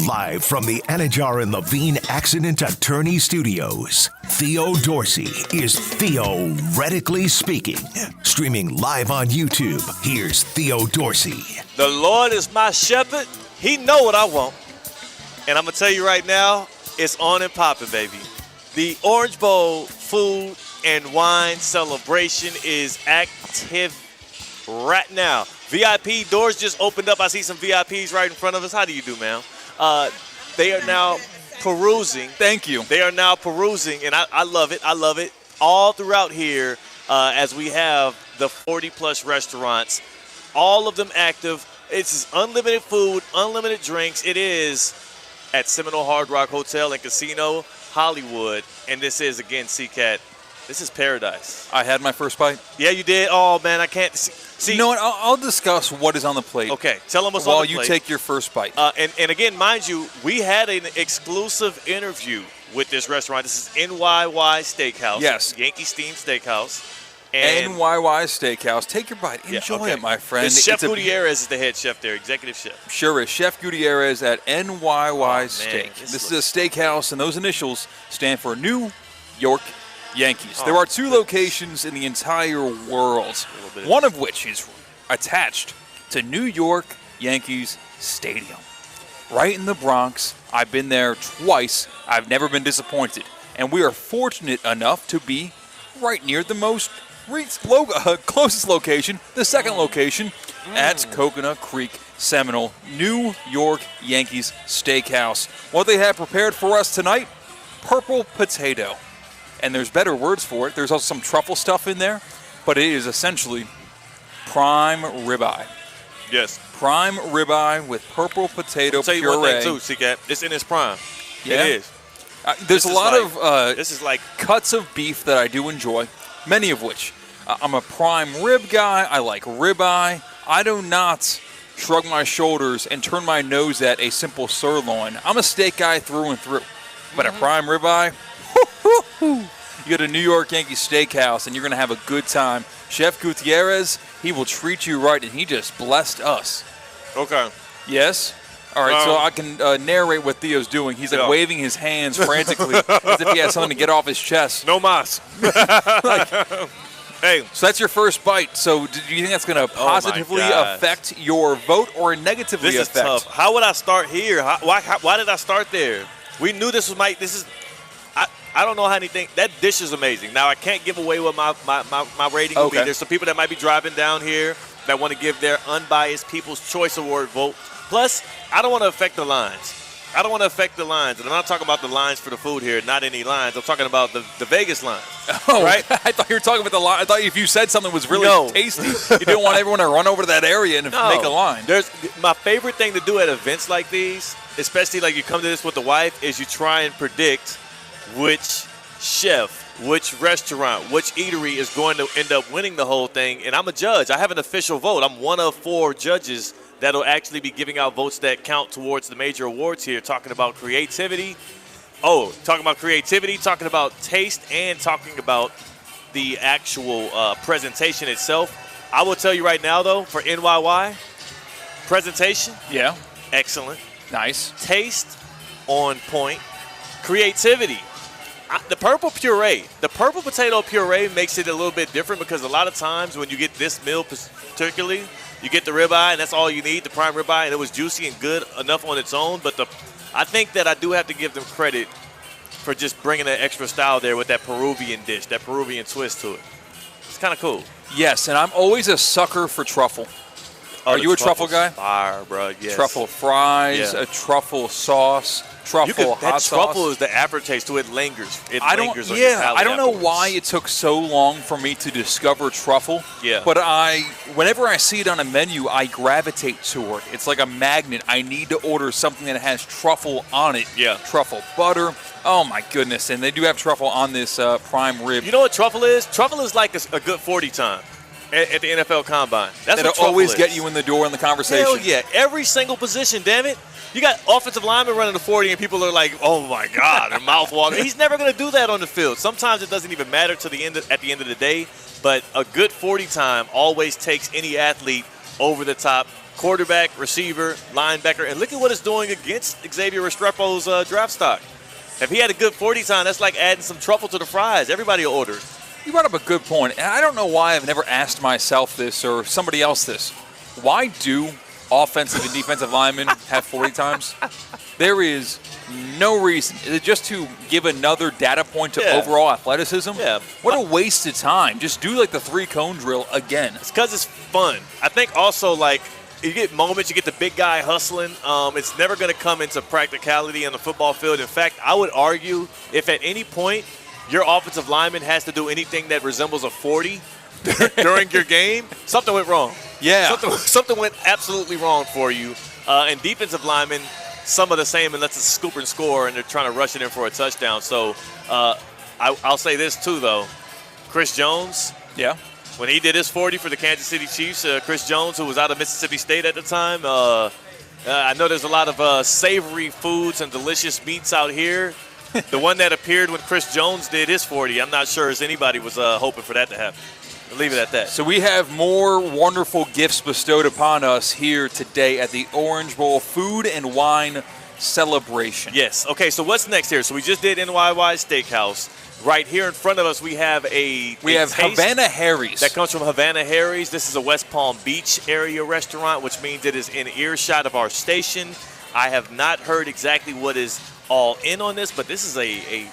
Live from the Anajar and Levine Accident Attorney Studios, Theo Dorsey is Theoretically Speaking. Streaming live on YouTube, here's Theo Dorsey. The Lord is my shepherd. He know what I want. And I'm going to tell you right now, it's on and popping, baby. The Orange Bowl food and wine celebration is active right now. VIP doors just opened up. I see some VIPs right in front of us. How do you do, ma'am? They are now perusing. Thank you. They are now perusing, and I love it. I love it. All throughout here, as we have the 40-plus restaurants, all of them active. It's unlimited food, unlimited drinks. It is at Seminole Hard Rock Hotel and Casino, Hollywood, and this is, again, CCAT. This is paradise. I had my first bite. Yeah, you did? Oh, man, I can't see. You know what? I'll discuss what is on the plate. Okay, tell them what's on the plate. While you take your first bite. And again, mind you, we had an exclusive interview with this restaurant. This is NYY Steakhouse. Yes. Yankee Steam Steakhouse. And NYY Steakhouse. Take your bite. Enjoy it, my friend. Chef Gutierrez is the head chef there, executive chef. Sure is. Chef Gutierrez at NYY Steak. This is a steakhouse, and those initials stand for New York Yankees. There are 2 locations in the entire world, one of which is attached to New York Yankees Stadium. Right in the Bronx. I've been there twice. I've never been disappointed. And we are fortunate enough to be right near the most closest location, the second location, at Coconut Creek Seminole, New York Yankees Steakhouse. What they have prepared for us tonight, purple potato. And there's better words for it. There's also some truffle stuff in there, but it is essentially prime ribeye. Yes. Prime ribeye with purple potato puree. I'll tell you one thing, too, C-Cat. It's in its prime. Yeah. It is. There's a lot of this is like cuts of beef that I do enjoy, many of which. I'm a prime rib guy. I like ribeye. I do not shrug my shoulders and turn my nose at a simple sirloin. I'm a steak guy through and through. But a prime ribeye, you go to New York Yankee Steakhouse, and you're going to have a good time. Chef Gutierrez, he will treat you right, and he just blessed us. Okay. Yes? All right, so I can narrate what Theo's doing. He's like waving his hands frantically as if he has something to get off his chest. No mas. Hey. So that's your first bite. So do you think that's going to positively affect your vote or negatively affect? This is tough. How would I start here? Why did I start there? We knew this was I don't know how anything. That dish is amazing. Now, I can't give away what my rating will be. There's some people that might be driving down here that want to give their unbiased People's Choice Award vote. Plus, I don't want to affect the lines. And I'm not talking about the lines for the food here, not any lines. I'm talking about the Vegas lines. Oh, right? I thought you were talking about the line. I thought if you said something was really tasty, you didn't want everyone to run over to that area and make a line. My favorite thing to do at events like these, especially like you come to this with the wife, is you try and predict which chef, which restaurant, which eatery is going to end up winning the whole thing. And I'm a judge. I have an official vote. I'm one of 4 judges that'll actually be giving out votes that count towards the major awards here, talking about creativity. Talking about taste, and talking about the actual presentation itself. I will tell you right now, though, for NYY, presentation, excellent. Nice. Taste, on point. Creativity. The purple potato puree makes it a little bit different because a lot of times when you get this meal particularly, you get the ribeye, and that's all you need, the prime ribeye, and it was juicy and good enough on its own. But I think that I do have to give them credit for just bringing that extra style there with that Peruvian dish, that Peruvian twist to it. It's kind of cool. Yes, and I'm always a sucker for truffle. Are you a truffle guy? Fire, bro. Yes. Truffle fries, a truffle sauce, truffle hot that sauce. Truffle is the aftertaste to it. Lingers. It lingers on your palate I don't know afterwards. why it took so long for me to discover truffle. Yeah. But whenever I see it on a menu, I gravitate toward it. It's like a magnet. I need to order something that has truffle on it. Yeah. Truffle butter. Oh my goodness! And they do have truffle on this prime rib. You know what truffle is? Truffle is like a good 40 time at the NFL Combine. That's what truffle always is. get you in the door in the conversation. Hell yeah! Every single position, damn it. You got offensive linemen running the 40, and people are like, "Oh my God!" Their mouth watering. He's never going to do that on the field. Sometimes it doesn't even matter at the end of the day. But a good 40 time always takes any athlete over the top. Quarterback, receiver, linebacker, and look at what it's doing against Xavier Restrepo's draft stock. If he had a good 40 time, that's like adding some truffle to the fries. Everybody will order it. You brought up a good point, and I don't know why I've never asked myself this or somebody else this. Why do offensive and defensive linemen have 40 times? There is no reason. Is it just to give another data point to overall athleticism? Yeah. What a waste of time. Just do like the 3-cone drill again. It's because it's fun. I think also like you get moments, you get the big guy hustling. It's never going to come into practicality on the football field. In fact, I would argue if at any point your offensive lineman has to do anything that resembles a 40 during your game, something went wrong. Yeah. Something went absolutely wrong for you. And defensive linemen, some of the same, unless it's scoop and score and they're trying to rush it in for a touchdown. So I'll say this too, though. Chris Jones. Yeah. When he did his 40 for the Kansas City Chiefs, Chris Jones, who was out of Mississippi State at the time, I know there's a lot of savory foods and delicious meats out here. The one that appeared when Chris Jones did his 40, I'm not sure as anybody was hoping for that to happen. I'll leave it at that. So we have more wonderful gifts bestowed upon us here today at the Orange Bowl Food and Wine Celebration. Yes. Okay, so what's next here? So we just did NYY Steakhouse. Right here in front of us, we have Havana Harry's. That comes from Havana Harry's. This is a West Palm Beach area restaurant, which means it is in earshot of our station. I have not heard exactly what is all in on this, but this is a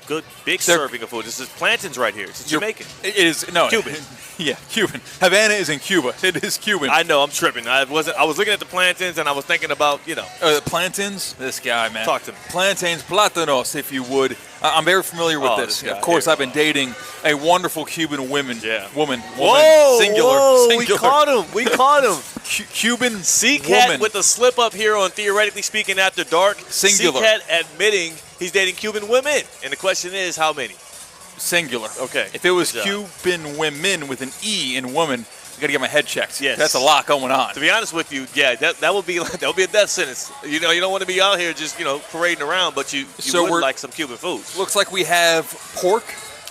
good big serving of food. This is plantains right here. It's Jamaican. It is Cuban. Yeah, Cuban. Havana is in Cuba. It is Cuban. I know. I'm tripping. I was looking at the plantains and I was thinking about plantains. This guy, man. Talk to me. Plantains, plátanos, if you would. I'm very familiar with this. Of course, I've been dating a wonderful Cuban woman. Whoa, singular. We caught him. Cuban C-Cat woman. with a slip up here on Theoretically Speaking After Dark. Singular. C-Cat admitting he's dating Cuban women. And the question is, how many? Singular. Okay. If it was Cuban women with an E in woman, I got to get my head checked. Yes. That's a lot going on. To be honest with you, that would be a death sentence. You don't want to be out here just parading around, but you would like some Cuban food. Looks like we have pork,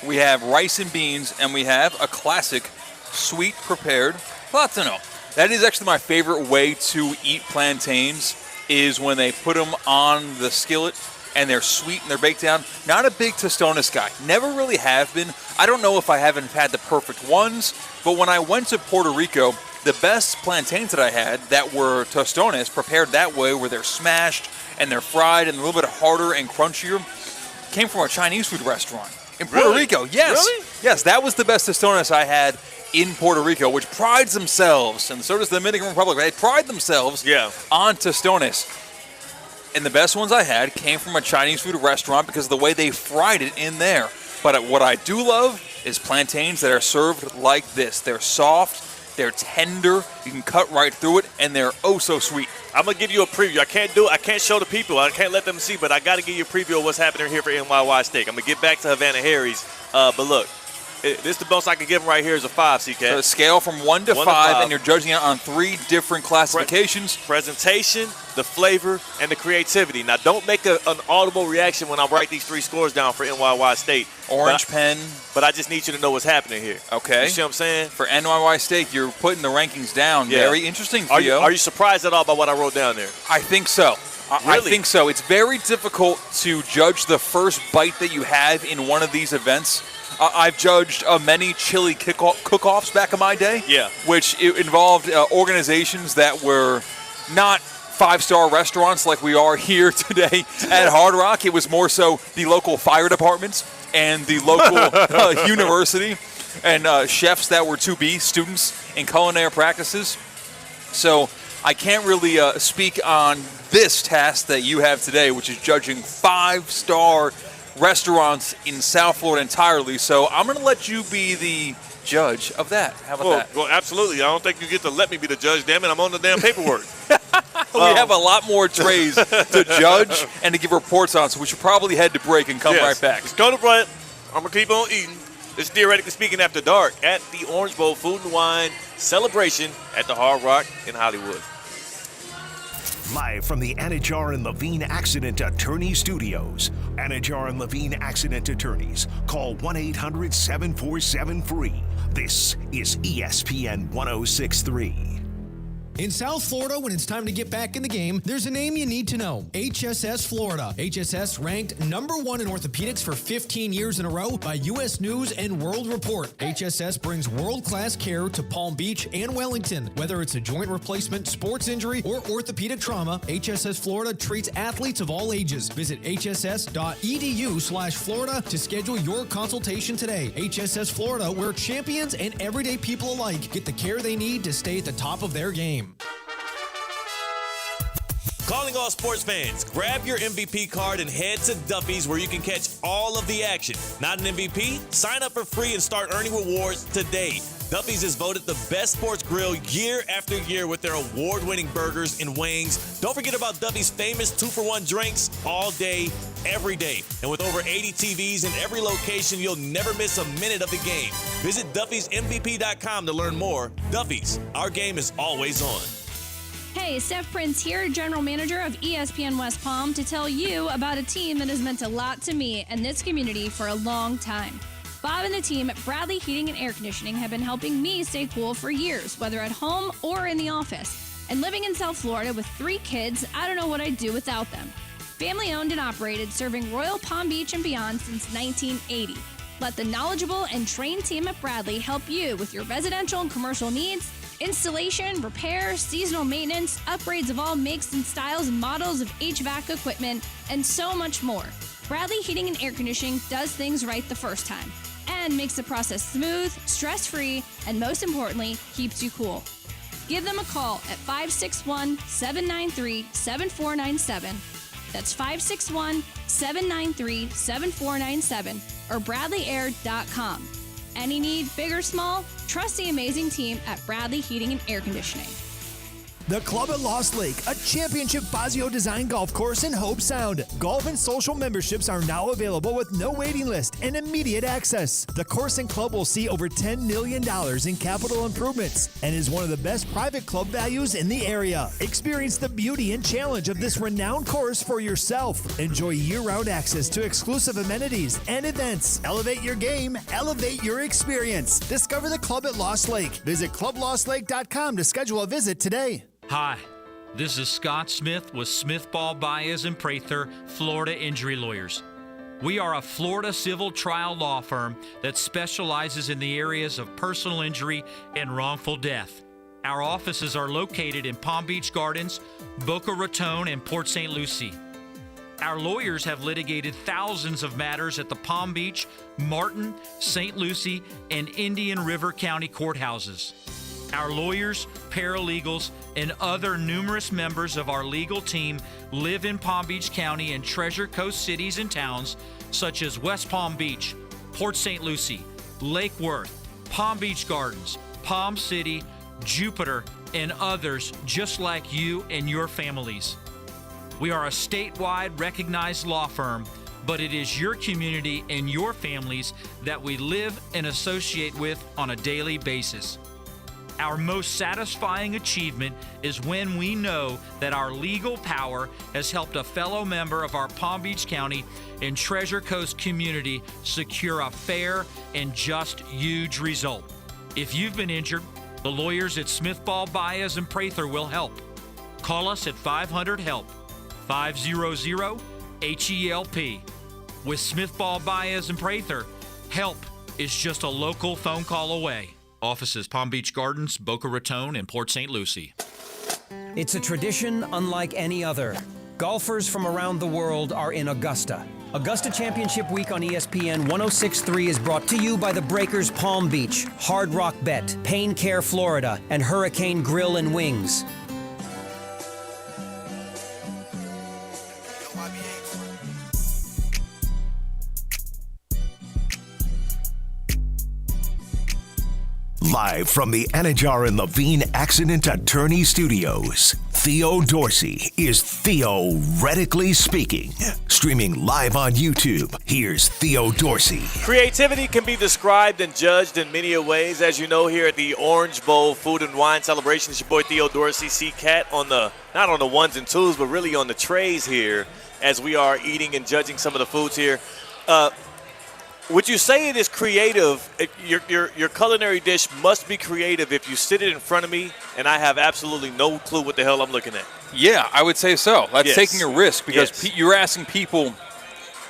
we have rice and beans, and we have a classic sweet prepared plátano. That is actually my favorite way to eat plantains, is when they put them on the skillet and they're sweet and they're baked down. Not a big tostones guy. Never really have been. I don't know if I haven't had the perfect ones, but when I went to Puerto Rico, the best plantains that I had that were tostones, prepared that way, where they're smashed and they're fried and a little bit harder and crunchier, came from a Chinese food restaurant in Puerto Rico. Yes. Really? Yes, that was the best tostones I had in Puerto Rico, which prides themselves, and so does the Dominican Republic, they pride themselves on tostones. And the best ones I had came from a Chinese food restaurant because of the way they fried it in there. But what I do love is plantains that are served like this. They're soft, they're tender, you can cut right through it, and they're oh so sweet. I'm going to give you a preview. I can't show the people. I can't let them see, but I got to give you a preview of what's happening here for NYY Steak. I'm going to get back to Havana Harry's. But look, this the most I can give them right here is a 5, CK. So a scale from 1 to 5, and you're judging it on 3 different classifications. Presentation, the flavor, and the creativity. Now, don't make an audible reaction when I write these 3 scores down for NYY State. Orange pen. But I just need you to know what's happening here. Okay. You see what I'm saying? For NYY State, you're putting the rankings down. Yeah. Very interesting, Theo. Are you surprised at all by what I wrote down there? I think so. Really? I think so. It's very difficult to judge the first bite that you have in one of these events. I've judged many chili cook-offs back in my day, which involved organizations that were not 5-star restaurants like we are here today at Hard Rock. It was more so the local fire departments and the local university and chefs that were to be students in culinary practices. So I can't really speak on this task that you have today, which is judging 5-star restaurants in South Florida entirely. So I'm going to let you be the judge of that. How about that? Well, absolutely. I don't think you get to let me be the judge, damn it. I'm on the damn paperwork. We have a lot more trays to judge and to give reports on, so we should probably head to break and come right back. Let's go to break. I'm going to keep on eating. It's Theoretically Speaking After Dark at the Orange Bowl Food and Wine Celebration at the Hard Rock in Hollywood. Live from the Anajar and Levine Accident Attorney Studios. Anajar and Levine Accident Attorneys. Call 1-800-747-FREE. This is ESPN 1063. In South Florida, when it's time to get back in the game, there's a name you need to know. HSS Florida. HSS ranked #1 in orthopedics for 15 years in a row by U.S. News and World Report. HSS brings world-class care to Palm Beach and Wellington. Whether it's a joint replacement, sports injury, or orthopedic trauma, HSS Florida treats athletes of all ages. Visit hss.edu/Florida to schedule your consultation today. HSS Florida, where champions and everyday people alike get the care they need to stay at the top of their game. Calling all sports fans, grab your MVP card and head to Duffy's where you can catch all of the action. Not an MVP? Sign up for free and start earning rewards today. Duffy's is voted the best sports grill year after year with their award-winning burgers and wings. Don't forget about Duffy's famous 2-for-1 drinks all day, every day. And with over 80 TVs in every location, you'll never miss a minute of the game. Visit Duffy'sMVP.com to learn more. Duffy's, our game is always on. Hey, Steph Prince here, General Manager of ESPN West Palm, to tell you about a team that has meant a lot to me and this community for a long time. Bob and the team at Bradley Heating and Air Conditioning have been helping me stay cool for years, whether at home or in the office. And living in South Florida with 3 kids, I don't know what I'd do without them. Family owned and operated, serving Royal Palm Beach and beyond since 1980. Let the knowledgeable and trained team at Bradley help you with your residential and commercial needs, installation, repair, seasonal maintenance, upgrades of all makes and styles and models of HVAC equipment, and so much more. Bradley Heating and Air Conditioning does things right the first time and makes the process smooth, stress-free, and most importantly, keeps you cool. Give them a call at 561-793-7497. That's 561-793-7497 or BradleyAir.com. Any need, big or small, trust the amazing team at Bradley Heating and Air Conditioning. The Club at Lost Lake, a championship Fazio design golf course in Hope Sound. Golf and social memberships are now available with no waiting list and immediate access. The course and club will see over $10 million in capital improvements and is one of the best private club values in the area. Experience the beauty and challenge of this renowned course for yourself. Enjoy year-round access to exclusive amenities and events. Elevate your game, elevate your experience. Discover the Club at Lost Lake. Visit clublostlake.com to schedule a visit today. Hi, this is Scott Smith with Smith Ball Baez and Prather, Florida Injury Lawyers. We are a Florida civil trial law firm that specializes in the areas of personal injury and wrongful death. Our offices are located in Palm Beach Gardens, Boca Raton, and Port St. Lucie. Our lawyers have litigated thousands of matters at the Palm Beach, Martin, St. Lucie, and Indian River County courthouses. Our lawyers, paralegals, and other numerous members of our legal team live in Palm Beach County and Treasure Coast cities and towns such as West Palm Beach, Port St. Lucie, Lake Worth, Palm Beach Gardens, Palm City, Jupiter, and others just like you and your families. We are a statewide recognized law firm, but it is your community and your families that we live and associate with on a daily basis. Our most satisfying achievement is when we know that our legal power has helped a fellow member of our Palm Beach County and Treasure Coast community secure a fair and just huge result. If you've been injured, the lawyers at Smith Ball Baez and Prather will help. Call us at 500-HELP, 500-HELP. With Smith Ball Baez and Prather, help is just a local phone call away. Offices Palm Beach Gardens, Boca Raton, and Port St. Lucie. It's a tradition unlike any other. Golfers from around the world are in Augusta. Augusta Championship Week on ESPN 106.3 is brought to you by the Breakers Palm Beach, Hard Rock Bet, Pain Care Florida, and Hurricane Grill and Wings. Live from the Anajar and Levine Accident Attorney Studios, Theo Dorsey is Theoretically Speaking. Streaming live on YouTube, here's Theo Dorsey. Creativity can be described and judged in many ways. As you know, here at the Orange Bowl Food and Wine Celebration, it's your boy Theo Dorsey, C-Cat, not on the ones and twos, but really on the trays here as we are eating and judging some of the foods here. Would you say it is creative? Your culinary dish must be creative if you sit it in front of me and I have absolutely no clue what the hell I'm looking at. Yeah, I would say so. That's taking a risk because Yes. you're asking people,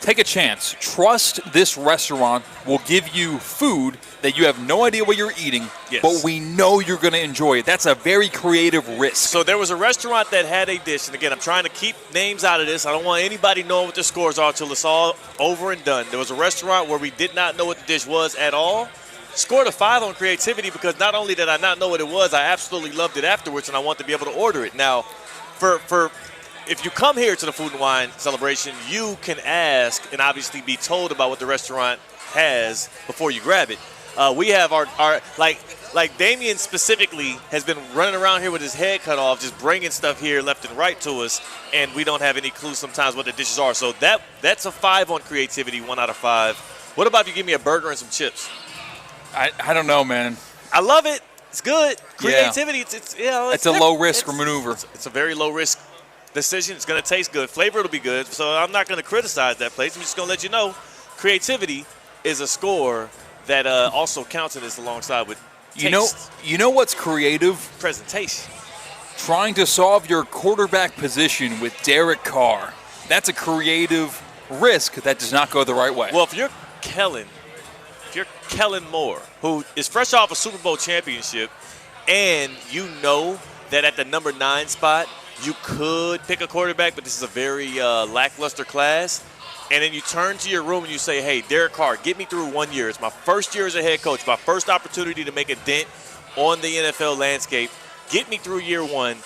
take a chance. Trust this restaurant will give you food that you have no idea what you're eating, but we know you're going to enjoy it. That's a very creative risk. So there was a restaurant that had a dish, and again, I'm trying to keep names out of this. I don't want anybody knowing what the scores are until it's all over and done. There was a restaurant where we did not know what the dish was at all. Scored a 5 on creativity because not only did I not know what it was, I absolutely loved it afterwards, and I want to be able to order it. Now, if you come here to the Food and Wine Celebration, you can ask and obviously be told about what the restaurant has before you grab it. We have our like Damien specifically has been running around here with his head cut off, just bringing stuff here left and right to us, and we don't have any clue sometimes what the dishes are. So that's a 5 on creativity, 1 out of 5. What about if you give me a burger and some chips? I don't know, man. I love it. It's good. Creativity. It's a low risk maneuver. It's a very low risk decision. It's going to taste good. Flavor will be good. So I'm not going to criticize that place. I'm just going to let you know, creativity is a score that also counts in this alongside with taste. You know what's creative? Presentation. Trying to solve your quarterback position with Derek Carr. That's a creative risk that does not go the right way. Well, if you're Kellen Moore, who is fresh off a Super Bowl championship, and you know that at the number 9 spot, you could pick a quarterback, but this is a very lackluster class. And then you turn to your room and you say, hey, Derek Carr, get me through 1 year. It's my first year as a head coach, my first opportunity to make a dent on the NFL landscape. Get me through year 1.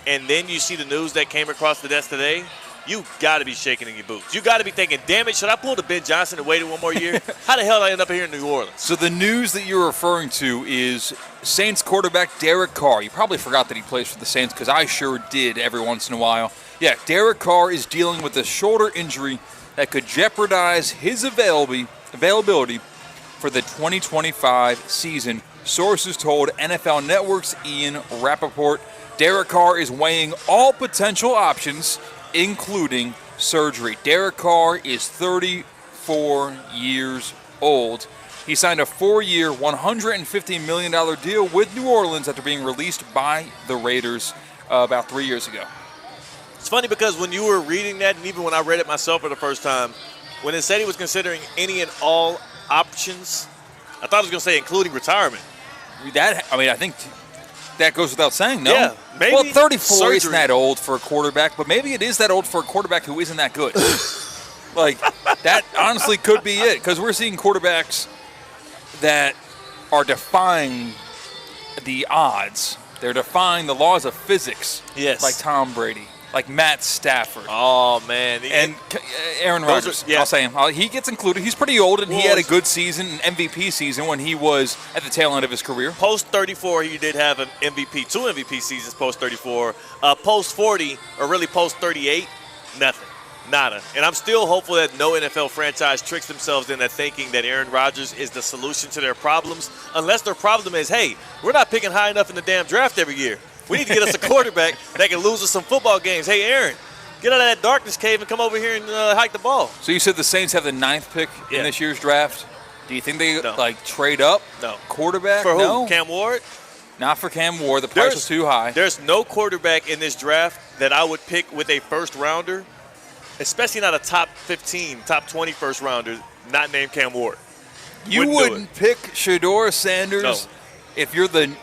And then you see the news that came across the desk today. You got to be shaking in your boots. You got to be thinking, damn it, should I pull the Ben Johnson and wait 1 more year? How the hell did I end up here in New Orleans? So the news that you're referring to is Saints quarterback Derek Carr. You probably forgot that he plays for the Saints because I sure did every once in a while. Yeah, Derek Carr is dealing with a shoulder injury that could jeopardize his availability for the 2025 season. Sources told NFL Network's Ian Rappaport. Derek Carr is weighing all potential options, including surgery. Derek Carr is 34 years old. He signed a 4-year, $150 million deal with New Orleans after being released by the Raiders about 3 years ago. It's funny because when you were reading that, and even when I read it myself for the first time, when it said he was considering any and all options, I thought it was going to say including retirement. I think that goes without saying, no? Yeah, maybe. Well, 34 surgery. isn't that old for a quarterback, but maybe it is that old for a quarterback who isn't that good. Like, that honestly could be it, because we're seeing quarterbacks that are defying the odds. They're defying the laws of physics. Yes. Like Tom Brady, like Matt Stafford. Oh, man. And Aaron Rodgers, I'll say him. He gets included. He's pretty old, and he had a good season, an MVP season, when he was at the tail end of his career. Post-34, he did have an MVP, 2 MVP seasons post-34. Post-40, or really post-38, nothing. Nada. And I'm still hopeful that no NFL franchise tricks themselves into thinking that Aaron Rodgers is the solution to their problems, unless their problem is, hey, we're not picking high enough in the damn draft every year. We need to get us a quarterback that can lose us some football games. Hey, Aaron, get out of that darkness cave and come over here and hike the ball. So you said the Saints have the 9th pick in this year's draft. Do you think they trade up? No. Quarterback? For who? No. Cam Ward? Not for Cam Ward. The price was too high. There's no quarterback in this draft that I would pick with a first rounder, especially not a top 15, top 20 first rounder, not named Cam Ward. You wouldn't pick Shedeur Sanders if you're the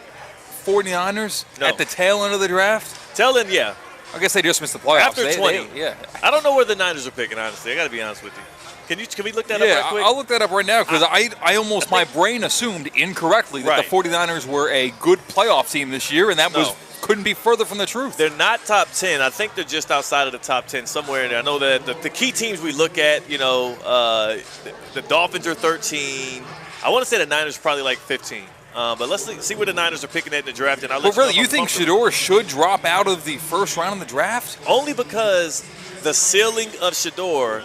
49ers at the tail end of the draft? Tail end, yeah. I guess they just missed the playoffs. After 20. Yeah. I don't know where the Niners are picking, honestly. I got to be honest with you. Can we look that up right quick? I'll look that up right now because I almost, my brain assumed incorrectly that the 49ers were a good playoff team this year, and that couldn't be further from the truth. They're not top 10. I think they're just outside of the top 10 somewhere in there. I know that the key teams we look at, the Dolphins are 13. I want to say the Niners are probably like 15. But let's see where the Niners are picking at in the draft. And you think Shedeur should drop out of the first round in the draft? Only because the ceiling of Shedeur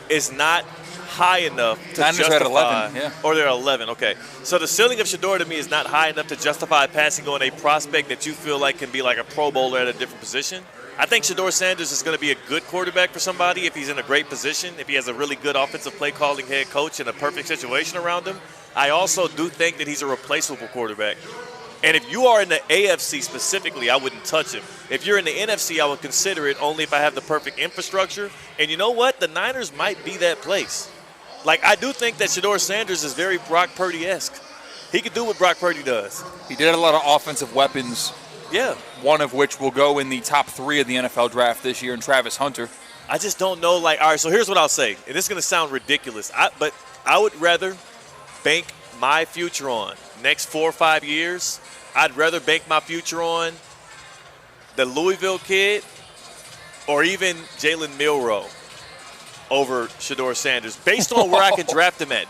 is not high enough to Niners justify. Are at 11, yeah. Or they're 11, okay. So the ceiling of Shedeur to me is not high enough to justify passing on a prospect that you feel like can be like a Pro Bowler at a different position. I think Shedeur Sanders is going to be a good quarterback for somebody if he's in a great position, if he has a really good offensive play calling head coach and a perfect situation around him. I also do think that he's a replaceable quarterback. And if you are in the AFC specifically, I wouldn't touch him. If you're in the NFC, I would consider it only if I have the perfect infrastructure. And you know what? The Niners might be that place. Like, I do think that Shedeur Sanders is very Brock Purdy-esque. He could do what Brock Purdy does. He did have a lot of offensive weapons. Yeah. One of which will go in the top 3 of the NFL draft this year in Travis Hunter. I just don't know. All right, so here's what I'll say. And this is going to sound ridiculous. But I would rather bank my future on next 4 or 5 years. I'd rather bank my future on the Louisville kid or even Jalen Milroe over Shedeur Sanders, based on where I can draft him at.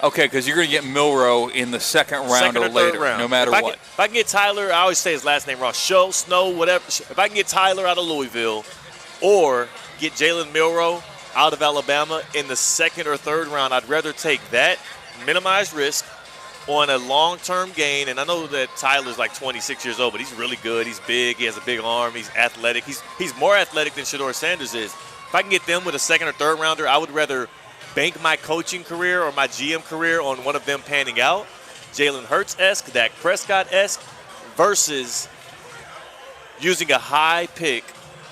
Okay, because you're going to get Milroe in the second round or later, no matter what. If I can get Tyler, I always say his last name wrong, Snow, whatever. If I can get Tyler out of Louisville or get Jalen Milroe out of Alabama in the second or third round, I'd rather take that, minimize risk, on a long-term gain. And I know that Tyler's like 26 years old, but he's really good. He's big. He has a big arm. He's athletic. He's more athletic than Shedeur Sanders is. If I can get them with a second or third rounder, I would rather bank my coaching career or my GM career on one of them panning out, Jalen Hurts-esque, Dak Prescott-esque, versus using a high pick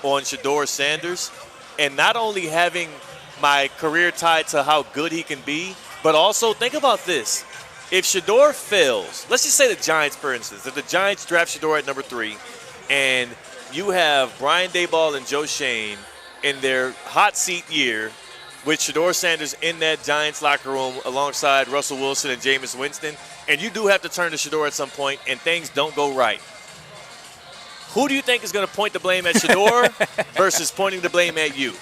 on Shedeur Sanders and not only having my career tied to how good he can be, but also think about this. If Shedeur fails, let's just say the Giants, for instance, if the Giants draft Shedeur at number 3 and you have Brian Daboll and Joe Shane in their hot seat year with Shedeur Sanders in that Giants locker room alongside Russell Wilson and Jameis Winston, and you do have to turn to Shedeur at some point and things don't go right, who do you think is going to point the blame at Shedeur versus pointing the blame at you?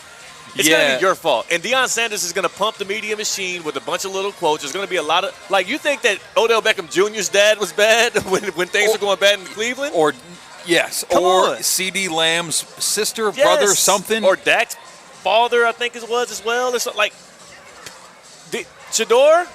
It's going to be your fault. And Deion Sanders is going to pump the media machine with a bunch of little quotes. There's going to be a lot of, like, you think that Odell Beckham Jr.'s dad was bad when things were going bad in Cleveland? Or, yes. Come or on. C.D. Lamb's sister, brother, something. Or Dak's father, I think it was as well. It's like, Shedeur,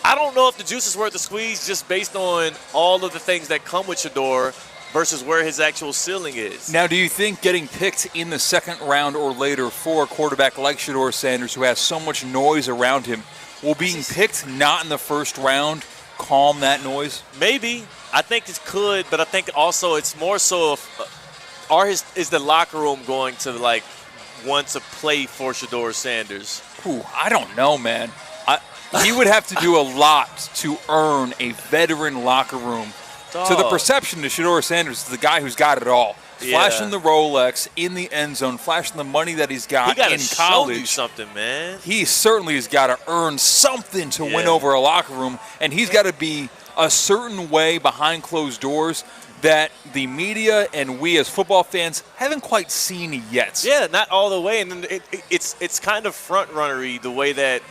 I don't know if the juice is worth the squeeze just based on all of the things that come with Shedeur versus where his actual ceiling is. Now, do you think getting picked in the second round or later for a quarterback like Shedeur Sanders, who has so much noise around him, will being picked not in the first round calm that noise? Maybe. I think it could, but I think also it's more so is the locker room going to, like, want to play for Shedeur Sanders? I don't know, man. He would have to do a lot to earn a veteran locker room. So the perception to Shedeur Sanders is the guy who's got it all. Flashing the Rolex in the end zone, flashing the money that he's got in college. Show you something, man. He certainly has got to earn something to win over a locker room, and he's got to be a certain way behind closed doors that the media and we as football fans haven't quite seen yet. Yeah, not all the way. And it's kind of front-runnery the way that,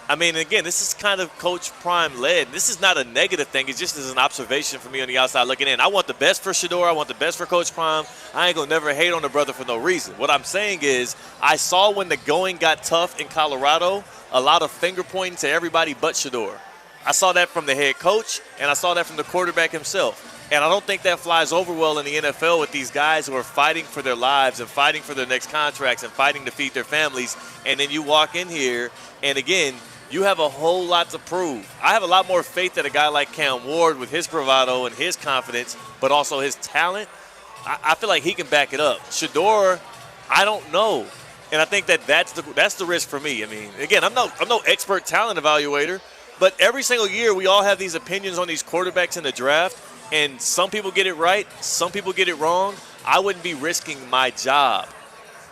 I mean, again, this is kind of Coach Prime led. This is not a negative thing. It's just as an observation for me on the outside looking in. I want the best for Shedeur. I want the best for Coach Prime. I ain't going to never hate on the brother for no reason. What I'm saying is I saw when the going got tough in Colorado, a lot of finger pointing to everybody but Shedeur. I saw that from the head coach, and I saw that from the quarterback himself. And I don't think that flies over well in the NFL with these guys who are fighting for their lives and fighting for their next contracts and fighting to feed their families. And then you walk in here, and again, you have a whole lot to prove. I have a lot more faith that a guy like Cam Ward with his bravado and his confidence, but also his talent, I feel like he can back it up. Shedeur, I don't know. And I think that's the risk for me. I mean, again, I'm no expert talent evaluator, but every single year we all have these opinions on these quarterbacks in the draft. And some people get it right, some people get it wrong. I wouldn't be risking my job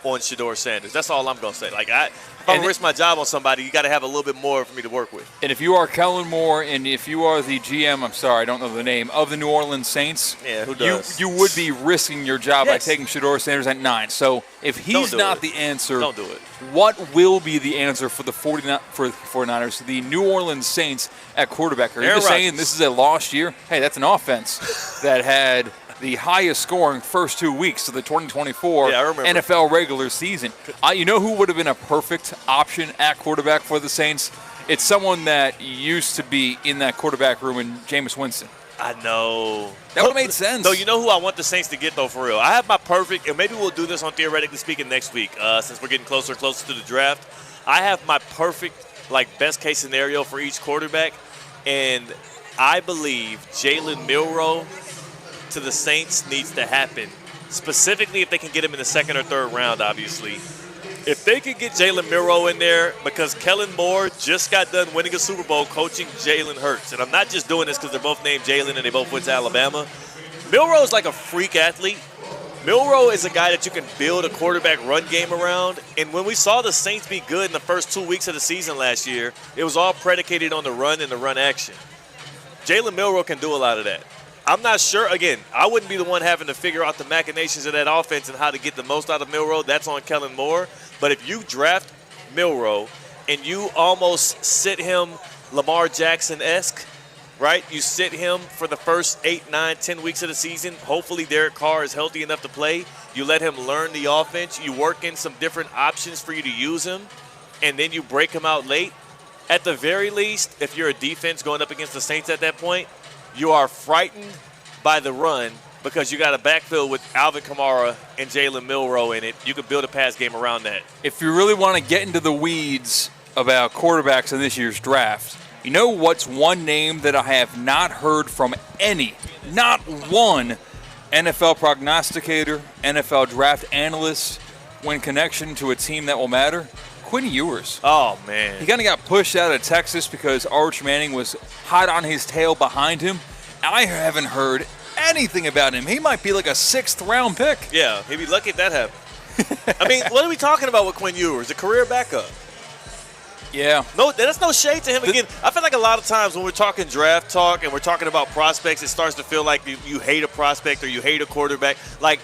on Shedeur Sanders. That's all I'm going to say. Like, if I risk my job on somebody, you got to have a little bit more for me to work with. And if you are Kellen Moore, and if you are the GM, I'm sorry, I don't know the name, of the New Orleans Saints, yeah, who does? You would be risking your job by taking Shedeur Sanders at 9. So if he's not the answer, don't do it. What will be the answer for the 49ers, the New Orleans Saints at quarterback? Are you just saying this is a lost year? Hey, that's an offense that had the highest scoring first 2 weeks of the 2024 NFL regular season. You know who would have been a perfect option at quarterback for the Saints? It's someone that used to be in that quarterback room in Jameis Winston. I know. That would have made sense. So you know who I want the Saints to get, though, for real? I have my perfect, and maybe we'll do this on Theoretically Speaking next week since we're getting closer and closer to the draft. I have my perfect, best case scenario for each quarterback, and I believe Jalen Milroe to the Saints needs to happen, specifically if they can get him in the second or third round, obviously. If they could get Jalen Milroe in there, because Kellen Moore just got done winning a Super Bowl coaching Jalen Hurts, and I'm not just doing this because they're both named Jalen and they both went to Alabama. Milroe is like a freak athlete. Milroe is a guy that you can build a quarterback run game around, and when we saw the Saints be good in the first 2 weeks of the season last year, it was all predicated on the run and the run action. Jalen Milroe can do a lot of that. I'm not sure. Again, I wouldn't be the one having to figure out the machinations of that offense and how to get the most out of Milroe. That's on Kellen Moore. But if you draft Milroe and you almost sit him Lamar Jackson-esque, right? You sit him for the first 8, 9, 10 weeks of the season. Hopefully Derek Carr is healthy enough to play. You let him learn the offense. You work in some different options for you to use him, and then you break him out late. At the very least, if you're a defense going up against the Saints at that point, you are frightened by the run because you got a backfield with Alvin Kamara and Jalen Milroe in it. You can build a pass game around that. If you really want to get into the weeds about quarterbacks in this year's draft, you know what's one name that I have not heard from not one NFL prognosticator, NFL draft analyst when connection to a team that will matter? Quinn Ewers. Oh, man. He kind of got pushed out of Texas because Arch Manning was hot on his tail behind him. I haven't heard anything about him. He might be like a 6th-round pick. Yeah, he'd be lucky if that happened. I mean, what are we talking about with Quinn Ewers? A career backup. Yeah. No, that's no shade to him. Again, I feel like a lot of times when we're talking draft talk and we're talking about prospects, it starts to feel like you hate a prospect or you hate a quarterback. Like,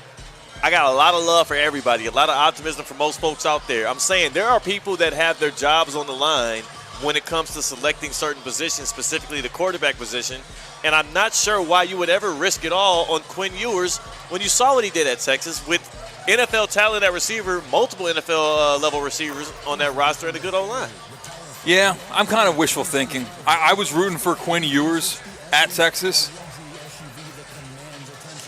I got a lot of love for everybody, a lot of optimism for most folks out there. I'm saying there are people that have their jobs on the line when it comes to selecting certain positions, specifically the quarterback position, and I'm not sure why you would ever risk it all on Quinn Ewers when you saw what he did at Texas with NFL talent at receiver, multiple NFL-level receivers on that roster and a good O-line. Yeah, I'm kind of wishful thinking. I was rooting for Quinn Ewers at Texas.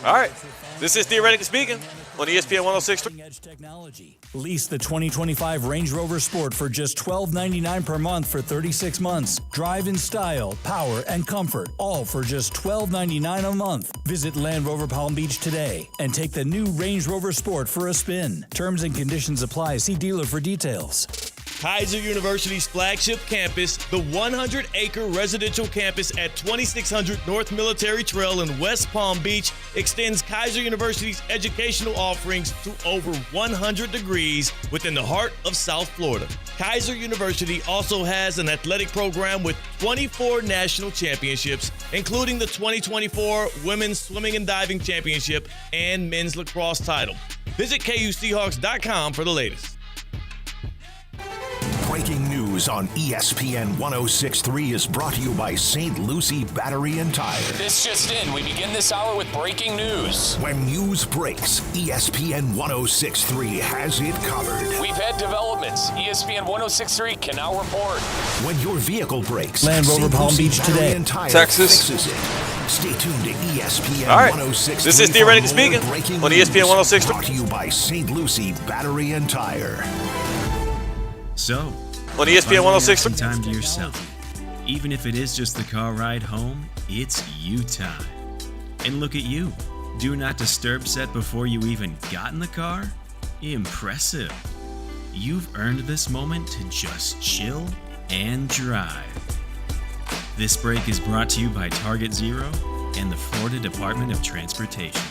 All right. This is Theoretically Speaking on ESPN 106.3. Technology. Lease the 2025 Range Rover Sport for just $12.99 per month for 36 months. Drive in style, power, and comfort, all for just $12.99 a month. Visit Land Rover Palm Beach today and take the new Range Rover Sport for a spin. Terms and conditions apply. See dealer for details. Kaiser University's flagship campus, the 100-acre residential campus at 2600 North Military Trail in West Palm Beach, extends Kaiser University's educational offerings to over 100 degrees within the heart of South Florida. Kaiser University also has an athletic program with 24 national championships, including the 2024 Women's Swimming and Diving Championship and Men's Lacrosse title. Visit KUSeahawks.com for the latest. Breaking news on ESPN 106.3 is brought to you by St. Lucie Battery and Tire. This just in. We begin this hour with breaking news. When news breaks, ESPN 106.3 has it covered. We've had developments. ESPN 106.3 can now report. When your vehicle breaks, Land Rover Palm Beach today. Texas. Fixes it. Stay tuned to ESPN All right. 106.3. This is Theoretically Speaking on ESPN 106.3. Brought to you by St. Lucie Battery and Tire. So, on ESPN 106.3. Time to yourself. Even if it is just the car ride home, it's you time. And look at you. Do not disturb set before you even got in the car? Impressive. You've earned this moment to just chill and drive. This break is brought to you by Target Zero, and the Florida Department of Transportation.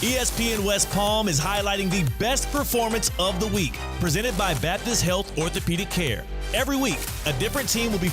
ESPN West Palm is highlighting the best performance of the week, presented by Baptist Health Orthopedic Care. Every week, a different team will be